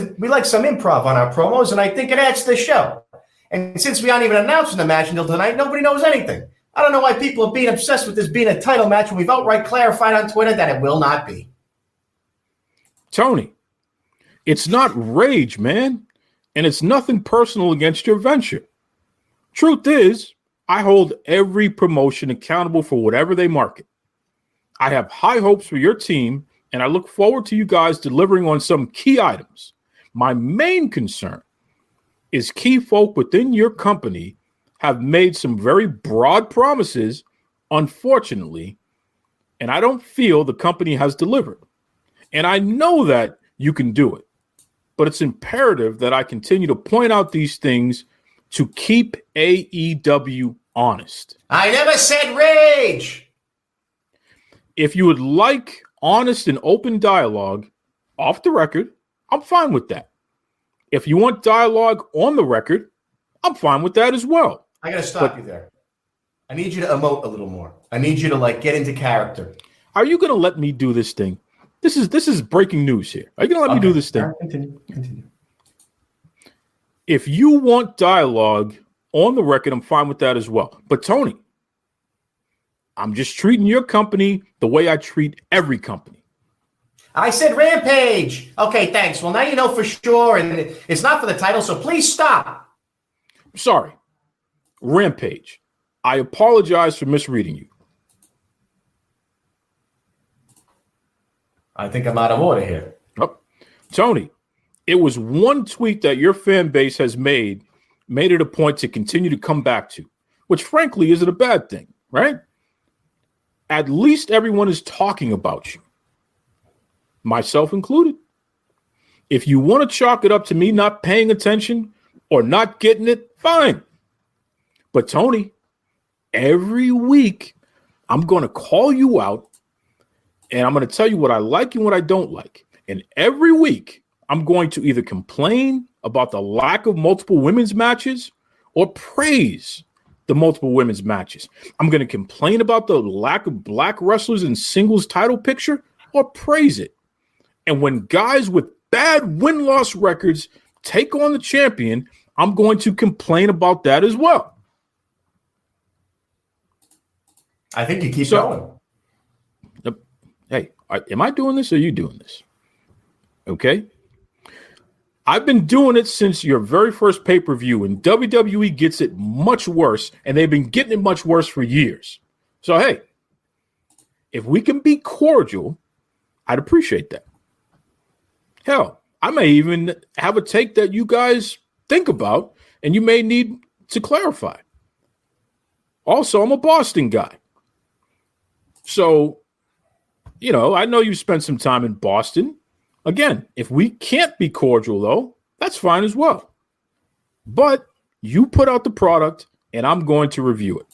some improv on our promos, and I think it adds to the show. And since we aren't even announcing the match until tonight, nobody knows anything. I don't know why people are being obsessed with this being a title match when we've outright clarified on Twitter that it will not be. Tony, it's not rage, man. And it's nothing personal against your venture. Truth is, I hold every promotion accountable for whatever they market. I have high hopes for your team, and I look forward to you guys delivering on some key items. My main concern is key folk within your company have made some very broad promises, unfortunately, and I don't feel the company has delivered. And I know that you can do it. But it's imperative that I continue to point out these things to keep AEW honest. I never said rage. If you would like honest and open dialogue off the record, I'm fine with that. If you want dialogue on the record, I'm fine with that as well. I got to stop you there. I need you to emote a little more. I need you to like get into character. Are you going to let me do this thing? This is breaking news here. Are you going to let me do this thing? Right, continue. If you want dialogue on the record, I'm fine with that as well. But Tony, I'm just treating your company the way I treat every company. I said Rampage. Okay, thanks. Well, now you know for sure, and it's not for the title, so please stop. Sorry. Rampage. I apologize for misreading you. I think I'm out of order here. Oh, Tony, it was one tweet that your fan base has made it a point to continue to come back to, which frankly isn't a bad thing, right? At least everyone is talking about you, myself included. If you want to chalk it up to me not paying attention or not getting it, fine. But Tony, every week I'm going to call you out and I'm going to tell you what I like and what I don't like. And every week I'm going to either complain about the lack of multiple women's matches or praise the multiple women's matches. I'm going to complain about the lack of black wrestlers in singles title picture or praise it. And when guys with bad win-loss records take on the champion, I'm going to complain about that as well. I think you keep going. Hey, am I doing this or are you doing this? Okay. I've been doing it since your very first pay-per-view, and WWE gets it much worse, and they've been getting it much worse for years. So, hey, if we can be cordial, I'd appreciate that. Hell, I may even have a take that you guys think about, and you may need to clarify. Also, I'm a Boston guy. So, you know, I know you spent some time in Boston. Again, if we can't be cordial, though, that's fine as well. But you put out the product, and I'm going to review it.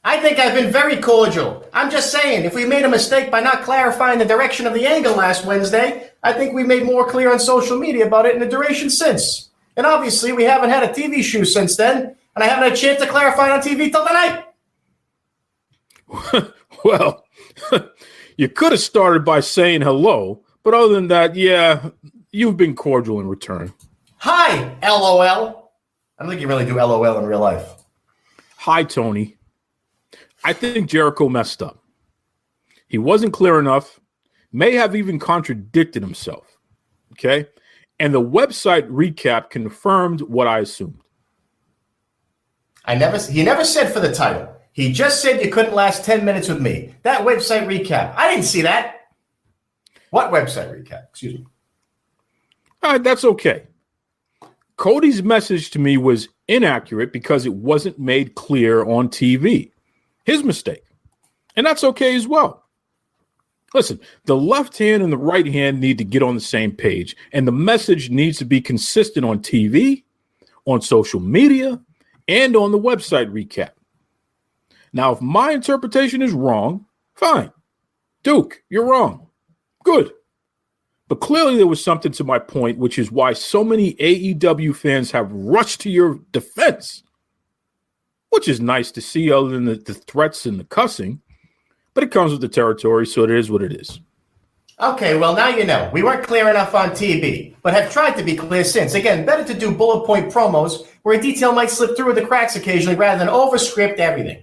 I think I've been very cordial. I'm just saying, if we made a mistake by not clarifying the direction of the angle last Wednesday, I think we made more clear on social media about it in the duration since. And obviously, we haven't had a TV show since then, and I haven't had a chance to clarify it on TV till tonight. Well, you could have started by saying hello, but other than that, yeah, you've been cordial in return. Hi, LOL. I don't think you really do LOL in real life. Hi, Tony. I think Jericho messed up. He wasn't clear enough, may have even contradicted himself, okay? And the website recap confirmed what I assumed. He never said for the title. He just said you couldn't last 10 minutes with me. That website recap. I didn't see that. What website recap? Excuse me. All right, that's okay. Cody's message to me was inaccurate because it wasn't made clear on TV. His mistake. And that's okay as well. Listen, the left hand and the right hand need to get on the same page, and the message needs to be consistent on TV, on social media, and on the website recap. Now, if my interpretation is wrong, fine. Duke, you're wrong. Good. But clearly there was something to my point, which is why so many AEW fans have rushed to your defense, which is nice to see other than the threats and the cussing. But it comes with the territory, so it is what it is. Okay, well, now you know. We weren't clear enough on TV, but have tried to be clear since. Again, better to do bullet point promos where a detail might slip through the cracks occasionally rather than overscript everything.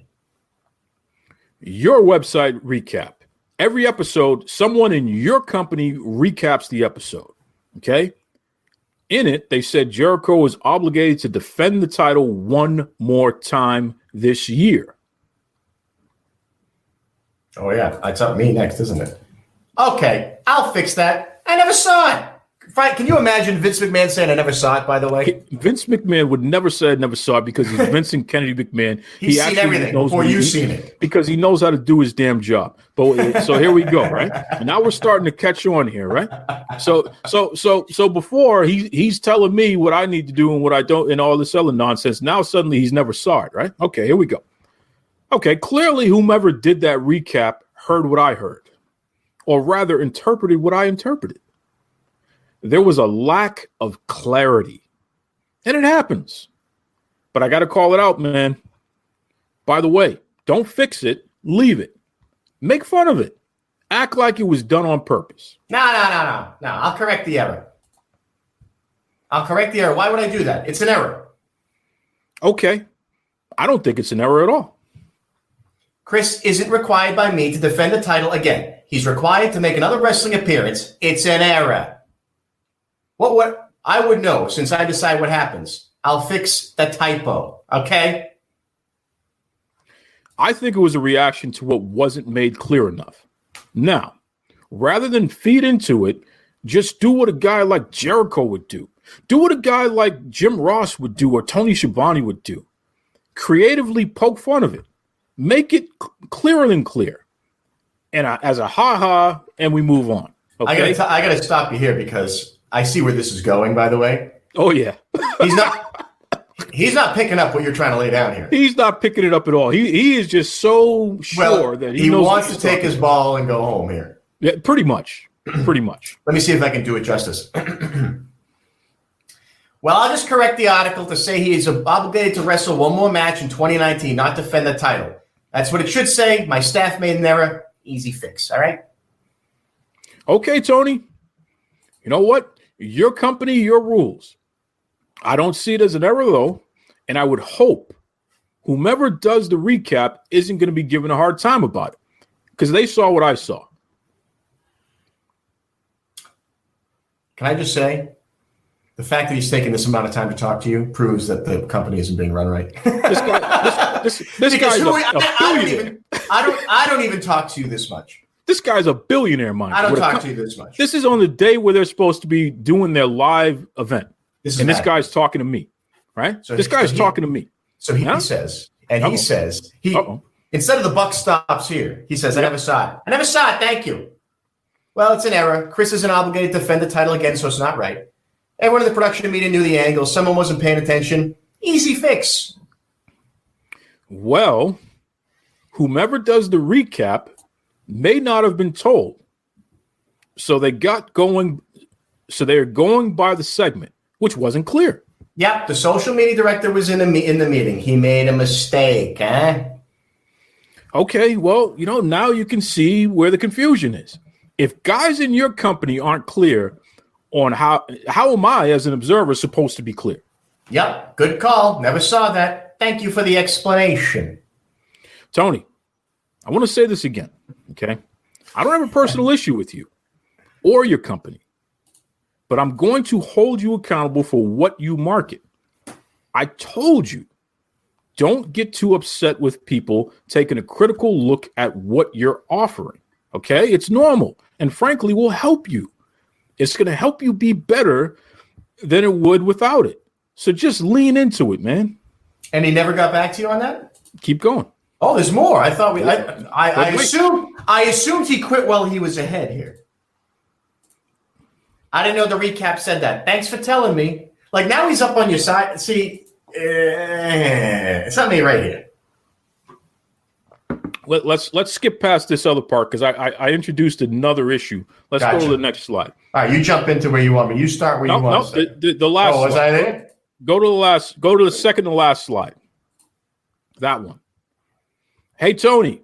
Your website recap. Every episode, someone in your company recaps the episode, okay? In it, they said Jericho was obligated to defend the title one more time this year. Oh, yeah. That's up me next, isn't it? Okay, I'll fix that. I never saw it. Can you imagine Vince McMahon saying, "I never saw it"? By the way, Vince McMahon would never say "I never saw it" because he's Vincent Kennedy McMahon. He's seen everything before you've seen it because he knows how to do his damn job. But so here we go, right? And now we're starting to catch on here, right? So before he's telling me what I need to do and what I don't, and all this other nonsense. Now suddenly he's never saw it, right? Okay, here we go. Okay, clearly whomever did that recap heard what I heard, or rather interpreted what I interpreted. There was a lack of clarity, and it happens. But I got to call it out, man. By the way, don't fix it. Leave it. Make fun of it. Act like it was done on purpose. No. I'll correct the error. Why would I do that? It's an error. Okay. I don't think it's an error at all. Chris isn't required by me to defend the title again. He's required to make another wrestling appearance. It's an error. What I would know, since I decide what happens. I'll fix the typo, okay? I think it was a reaction to what wasn't made clear enough. Now, rather than feed into it, just do what a guy like Jericho would do. Do what a guy like Jim Ross would do or Tony Schiavone would do. Creatively poke fun of it. Make it clearer than clear. And as a ha-ha, and we move on. Okay? I got to stop you here because I see where this is going, by the way. Oh, yeah. He's not picking up what you're trying to lay down here. He's not picking it up at all. He is just so sure that he knows wants to take his ball and go home here. Yeah, pretty much. Pretty much. Let me see if I can do it justice. Well, I'll just correct the article to say he is obligated to wrestle one more match in 2019, not defend the title. That's what it should say. My staff made an error. Easy fix. All right? Okay, Tony. You know what? Your company, your rules. I don't see it as an error, though, and I would hope whomever does the recap isn't going to be given a hard time about it because they saw what I saw. Can I just say, the fact that he's taking this amount of time to talk to you proves that the company isn't being run right. This guy's a billionaire. I don't even talk to you this much. This guy's a billionaire, mind. I don't talk to you this much. This is on the day where they're supposed to be doing their live event. This guy's talking to me, right? So this guy's talking to me. So he says, instead of the buck stops here, he says, I never saw it. I never saw it. Thank you. Well, it's an error. Chris isn't obligated to defend the title again, so it's not right. Everyone in the production meeting knew the angle. Someone wasn't paying attention. Easy fix. Well, whomever does the recap may not have been told. So they're going by the segment, which wasn't clear. Yep, the social media director was in the meeting. He made a mistake, huh? Okay, well, now you can see where the confusion is. If guys in your company aren't clear on how am I as an observer supposed to be clear? Yep, good call. Never saw that. Thank you for the explanation. Tony, I want to say this again, okay? I don't have a personal issue with you or your company, but I'm going to hold you accountable for what you market. I told you, don't get too upset with people taking a critical look at what you're offering, okay? It's normal, and frankly, will help you. It's going to help you be better than it would without it. So just lean into it, man. And he never got back to you on that? Keep going. Oh, there's more. I thought I assumed he quit while he was ahead here. I didn't know the recap said that. Thanks for telling me. Like now he's up on your side. See, it's not me right here. Let's skip past this other part because I introduced another issue. Let's go to the next slide. All right, you jump into where you want me. You start where you want. The last. Oh, was I there? Go to the second to last slide. That one. Hey Tony.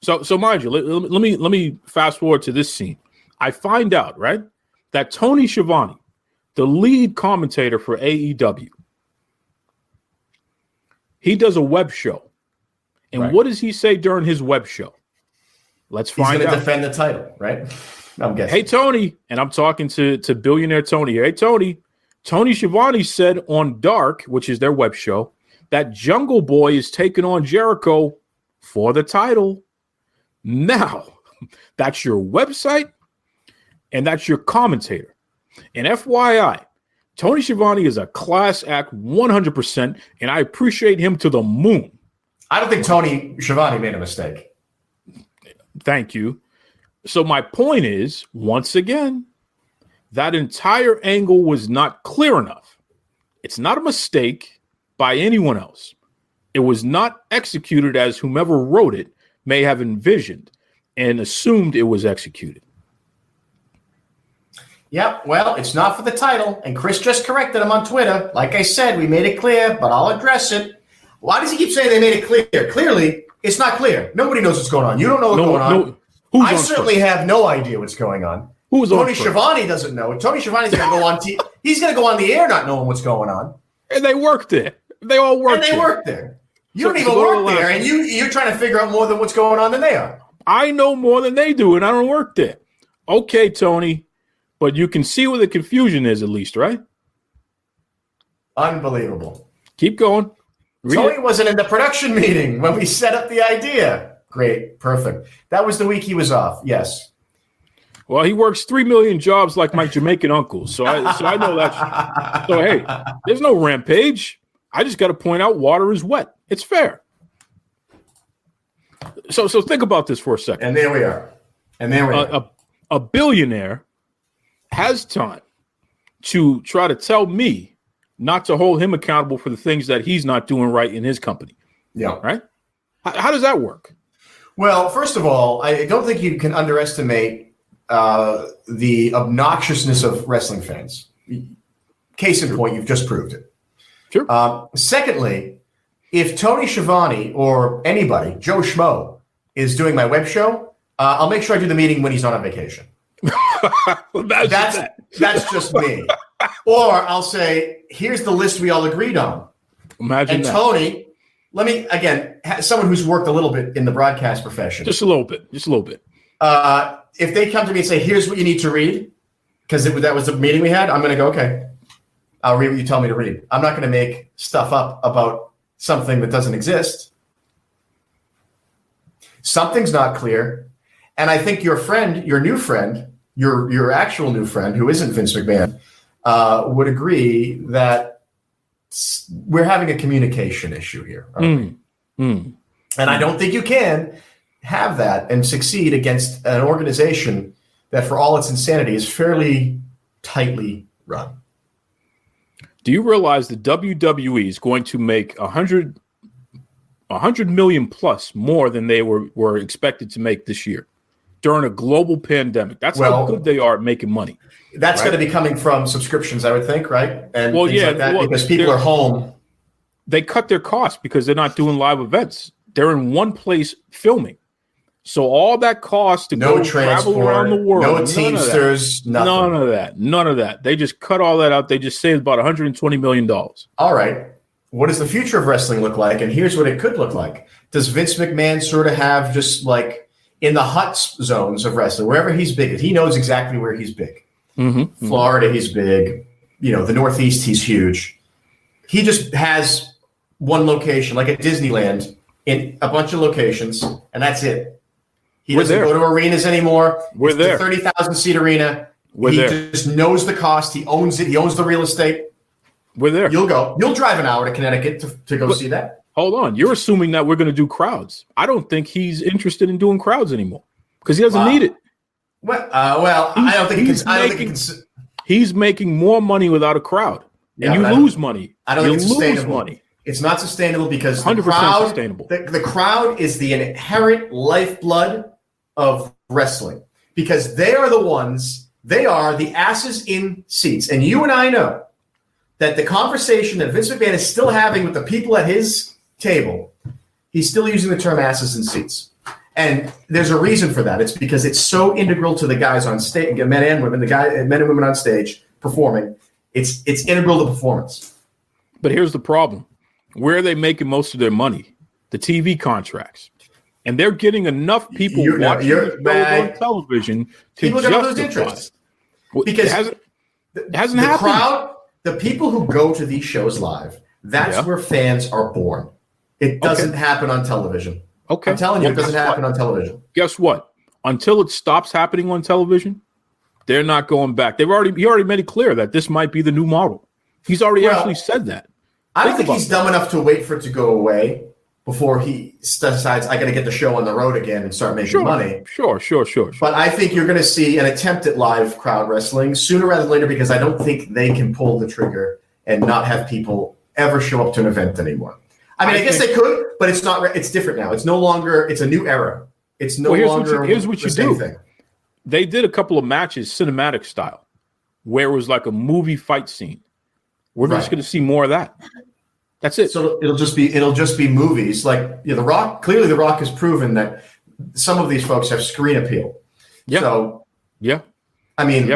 So mind you, let me fast forward to this scene. I find out, right, that Tony Schiavone, the lead commentator for AEW, he does a web show. And what does he say during his web show? Let's find out. He's going to defend the title, right? I'm guessing. Hey, Tony, and I'm talking to Billionaire Tony. Hey, Tony. Tony Schiavone said on Dark, which is their web show, that Jungle Boy is taking on Jericho for the title. Now, that's your website, and that's your commentator. And FYI, Tony Schiavone is a class act 100%, and I appreciate him to the moon. I don't think Tony Schiavone made a mistake. Thank you. So my point is, once again, that entire angle was not clear enough. It's not a mistake by anyone else. It was not executed as whomever wrote it may have envisioned and assumed it was executed. Yep, well, it's not for the title, and Chris just corrected him on Twitter. Like I said, we made it clear, but I'll address it. Why does he keep saying they made it clear? Clearly, it's not clear. Nobody knows what's going on. You don't know what's going on. I certainly have no idea what's going on. Tony Schiavone doesn't know. Tony Schiavone's going to go on. He's going to go on the air not knowing what's going on. And they worked there. They all worked. And they worked there. You don't even work there, and you're trying to figure out more than what's going on than they are. I know more than they do, and I don't work there. Okay, Tony, but you can see where the confusion is, at least, right? Unbelievable. Keep going. Tony wasn't in the production meeting when we set up the idea. Great, perfect. That was the week he was off. Yes. Well, he works 3 million jobs like my Jamaican uncle, so I know that. So hey, there's no rampage. I just got to point out water is wet. It's fair. So think about this for a second. And there we are. A billionaire has time to try to tell me not to hold him accountable for the things that he's not doing right in his company. Yeah. Right? How does that work? Well, first of all, I don't think you can underestimate the obnoxiousness of wrestling fans. Case in point, you've just proved it. Sure. Secondly, if Tony Schiavone or anybody, Joe Schmo, is doing my web show, I'll make sure I do the meeting when he's on vacation. That's just me. Or I'll say, here's the list we all agreed on. Imagine that. Tony, let me, again, someone who's worked a little bit in the broadcast profession. Just a little bit. If they come to me and say, here's what you need to read, because that was the meeting we had, I'm going to go, okay, I'll read what you tell me to read. I'm not going to make stuff up about something that doesn't exist. Something's not clear. And I think your friend, your new friend, your actual new friend, who isn't Vince McMahon, would agree that we're having a communication issue here. And I don't think you can have that and succeed against an organization that, for all its insanity, is fairly tightly run. Do you realize the WWE is going to make 100 million plus more than they were expected to make this year during a global pandemic? That's how good they are at making money. That's going to be coming from subscriptions, I would think, right? And things like that, because people are home. They cut their costs because they're not doing live events. They're in one place filming. So all that cost to go travel around the world, no Teamsters, nothing. None of that. They just cut all that out. They just saved about $120 million. All right. What does the future of wrestling look like? And here's what it could look like. Does Vince McMahon sort of have just like in the hot zones of wrestling, wherever he's big, he knows exactly where he's big. Florida, he's big. The Northeast, he's huge. He just has one location, like at Disneyland, in a bunch of locations, and that's it. He doesn't go to arenas anymore. We're there. The 30,000 seat arena. He just knows the cost. He owns it. He owns the real estate. We're there. You'll go. You'll drive an hour to Connecticut to go see that. Hold on. You're assuming that we're going to do crowds. I don't think he's interested in doing crowds anymore because he doesn't need it. Well, I don't think he can. He's making more money without a crowd, and you lose money. I don't think it's sustainable. It's not sustainable because the crowd, sustainable. The crowd is the inherent lifeblood of wrestling because they are the ones. They are the asses in seats, and you and I know that the conversation that Vince McMahon is still having with the people at his table, he's still using the term asses in seats. And there's a reason for that. It's because it's so integral to the guys on stage, men and women, men and women on stage performing. It's integral to performance. But here's the problem. Where are they making most of their money? The TV contracts. And they're getting enough people watching on television to people justify lose interest. Well, Because it hasn't happened. The people who go to these shows live, that's where fans are born. It doesn't happen on television. Okay. I'm telling you, it doesn't happen on television. Guess what? Until it stops happening on television, They're not going back. He already made it clear that this might be the new model. He's already actually said that. I don't think he's dumb enough to wait for it to go away before he decides I got to get the show on the road again and start making money. Sure. But I think you're going to see an attempt at live crowd wrestling sooner rather than later, because I don't think they can pull the trigger and not have people ever show up to an event anymore. I mean, I guess they could, but it's not. It's different now. It's no longer. It's a new era. It's no longer. Here's what you do. Thing. They did a couple of matches cinematic style, where it was like a movie fight scene. We're just going to see more of that. That's it. So it'll just be movies. Like The Rock. Clearly, The Rock has proven that some of these folks have screen appeal. Yeah. So I mean,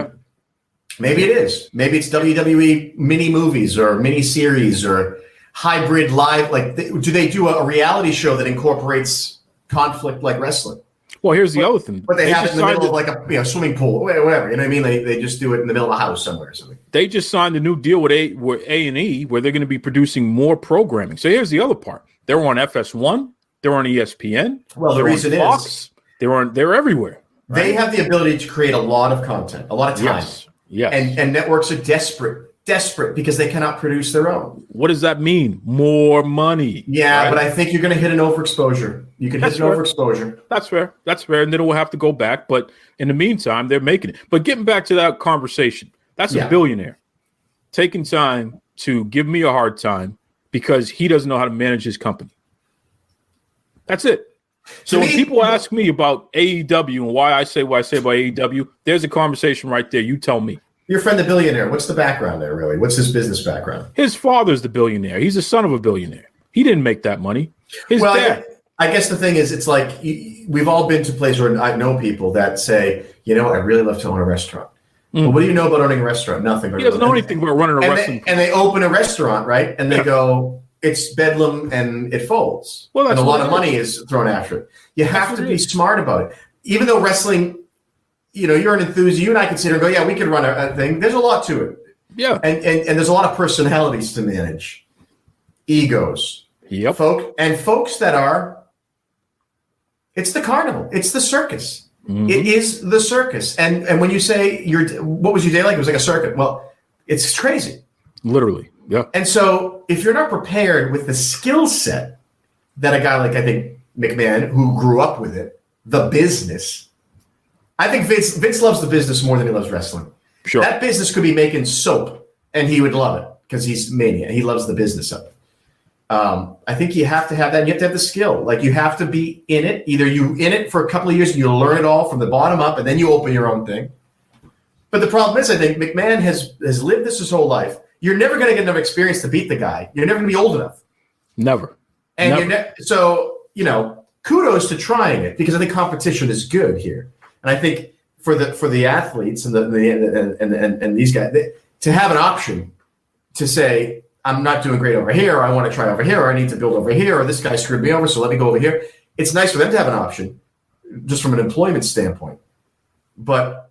maybe it is. Maybe it's WWE mini movies or mini series or hybrid live. Like, do they do a reality show that incorporates conflict like wrestling? Well, here's the other thing. But they have it in the middle of like a swimming pool, whatever. You know what I mean? They just do it in the middle of a house somewhere or something. They just signed a new deal with A&E where they're going to be producing more programming. So here's the other part. They're on FS1. They're on ESPN. Well, the reason is Foxx. They're everywhere. Right? They have the ability to create a lot of content, a lot of time. Yes. And networks are desperate because they cannot produce their own. What does that mean? More money. Yeah, right? But I think you're going to hit an overexposure. You can hit an overexposure. That's fair. And then it will have to go back. But in the meantime, they're making it. But getting back to that conversation, that's a billionaire taking time to give me a hard time because he doesn't know how to manage his company. That's it. So when people ask me about AEW and why I say what I say about AEW, there's a conversation right there. You tell me. Your friend, the billionaire, what's the background there, really? What's his business background? His father's the billionaire. He's the son of a billionaire. He didn't make that money. His dad. I guess the thing is, it's like we've all been to places where I know people that say, I really love to own a restaurant. Well, what do you know about owning a restaurant? Nothing. He doesn't know anything about running a wrestling. And they open a restaurant, right? And they go, it's bedlam and it folds. Well, and a lot of money is thrown after it. You have to be smart about it. Even though wrestling, you're an enthusiast. You and I can sit here and go, yeah, we can run a thing. There's a lot to it. Yeah. And there's a lot of personalities to manage. Egos. Yep. Folks that are, it's the carnival. It's the circus. Mm-hmm. It is the circus. And when you say what was your day like? It was like a circuit. Well, it's crazy. Literally. Yeah. And so if you're not prepared with the skill set that a guy like, I think, McMahon, who grew up with it, the business, I think Vince loves the business more than he loves wrestling. Sure. That business could be making soap and he would love it because he's mania. He loves the business of it. I think you have to have that. And you have to have the skill. Like, you have to be in it. Either you in it for a couple of years and you learn it all from the bottom up and then you open your own thing. But the problem is, I think McMahon has lived this his whole life. You're never going to get enough experience to beat the guy. You're never going to be old enough. Never. And so, kudos to trying it because I think competition is good here. And I think for the athletes and these guys, to have an option to say, I'm not doing great over here, or I want to try over here, or I need to build over here, or this guy screwed me over, so let me go over here. It's nice for them to have an option, just from an employment standpoint. But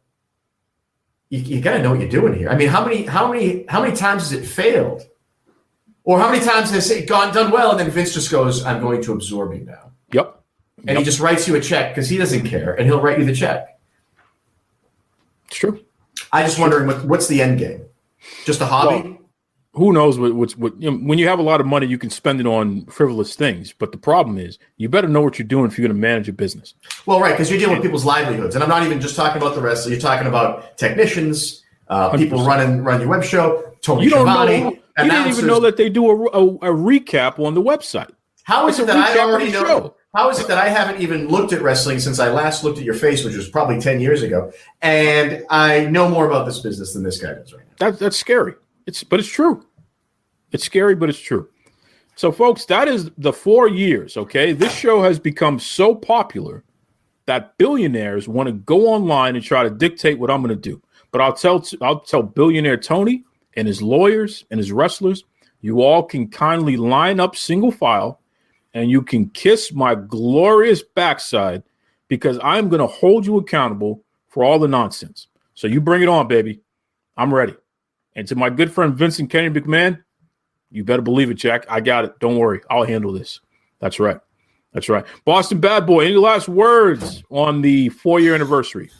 you got to know what you're doing here. I mean, how many times has it failed, or how many times has it done well, and then Vince just goes, "I'm going to absorb you now." Yep. And he just writes you a check because he doesn't care, and he'll write you the check. It's true. I just wondering what's the end game? Just a hobby? Well, who knows what when you have a lot of money, you can spend it on frivolous things. But the problem is, you better know what you're doing if you're going to manage a business. Well, right, because you're dealing with people's livelihoods, and I'm not even just talking about the wrestler. You're talking about technicians, people run your web show. Tony Schiavone. You didn't even know that they do a recap on the website. How is it that I already know? How is it that I haven't even looked at wrestling since I last looked at your face, which was probably 10 years ago, and I know more about this business than this guy does right now? That's scary. But it's true. It's scary, but it's true. So, folks, that is the 4 years, okay? This show has become so popular that billionaires want to go online and try to dictate what I'm going to do. But I'll tell Billionaire Tony and his lawyers and his wrestlers, you all can kindly line up single file and you can kiss my glorious backside because I'm going to hold you accountable for all the nonsense. So you bring it on, baby. I'm ready. And to my good friend Vincent Kennedy McMahon, you better believe it, Jack. I got it. Don't worry. I'll handle this. That's right. That's right. Boston Bad Boy, any last words on the 4-year anniversary?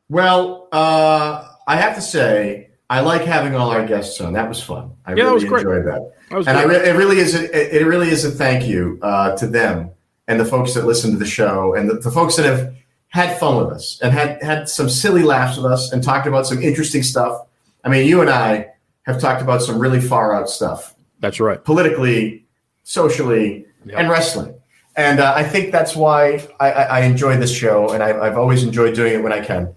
Well, I have to say, I like having all our guests on. That was fun. I really enjoyed that. It really is a thank you to them and the folks that listen to the show and the folks that have had fun with us and had some silly laughs with us and talked about some interesting stuff. I mean, you and I have talked about some really far out stuff. That's right. Politically, socially, and wrestling. And I think that's why I enjoy this show, and I've always enjoyed doing it when I can.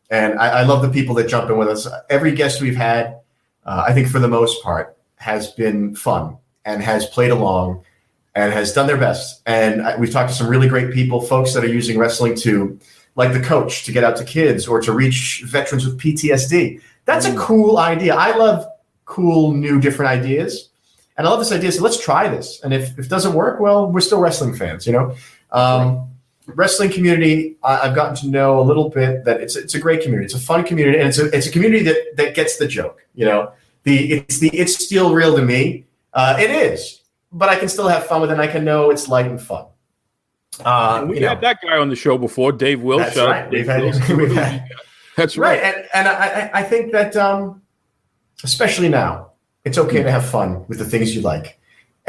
And I love the people that jump in with us. Every guest we've had, I think for the most part, has been fun and has played along and has done their best. And we've talked to some really great people, folks that are using wrestling to, like the coach, to get out to kids or to reach veterans with PTSD. That's a cool idea. I love cool, new, different ideas. And I love this idea. So let's try this. And if it doesn't work, well, we're still wrestling fans, Wrestling community, I've gotten to know a little bit that it's a great community. It's a fun community, and it's a community that gets the joke. It's still real to me. It is, but I can still have fun with it. And I can know it's light and fun. We had that guy on the show before, Dave Will. That's right. We've had. That's right. And I think that especially now, it's okay to have fun with the things you like.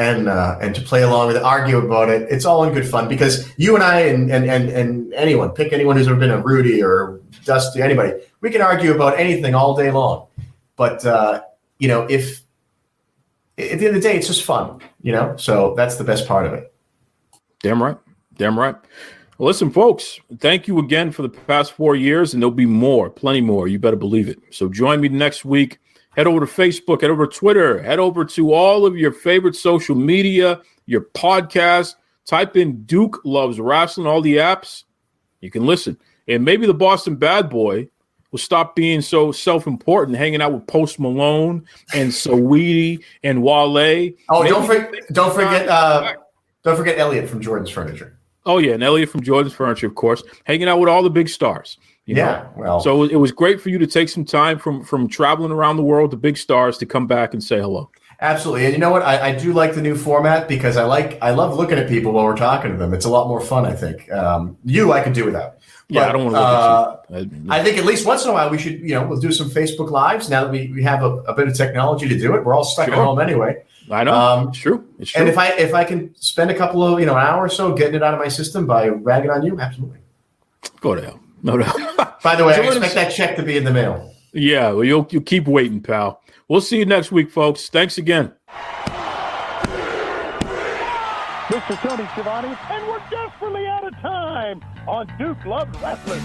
And to play along with it, argue about it. It's all in good fun because you and I and anyone, pick anyone who's ever been a Rudy or Dusty, anybody, we can argue about anything all day long. But, if at the end of the day, it's just fun, so that's the best part of it. Damn right. Well, listen, folks, thank you again for the past 4 years, and there'll be more, plenty more. You better believe it. So join me next week. Head over to Facebook, head over to Twitter, head over to all of your favorite social media, your podcast. Type in Duke Loves Rasslin, all the apps. You can listen. And maybe the Boston Bad Boy will stop being so self-important, hanging out with Post Malone and Saweetie and Wale. Oh, don't forget Elliot from Jordan's Furniture. Oh, yeah, and Elliot from Jordan's Furniture, of course, hanging out with all the big stars. Well, so it was great for you to take some time from traveling around the world to big stars to come back and say hello. Absolutely. And you know what? I do like the new format because I love looking at people while we're talking to them. It's a lot more fun, I think. I could do without. I don't want to look at you. I think at least once in a while we should, we'll do some Facebook Lives now that we have a bit of technology to do it. We're all stuck at home anyway. I know. It's true. And if I can spend a couple of, an hour or so getting it out of my system by ragging on you, absolutely. Go to hell. No doubt. By the way, I expect that check to be in the mail. Yeah, well, you'll keep waiting, pal. We'll see you next week, folks. Thanks again. Mr. Tony Schiavone, and we're desperately out of time on Duke Loves Wrestling.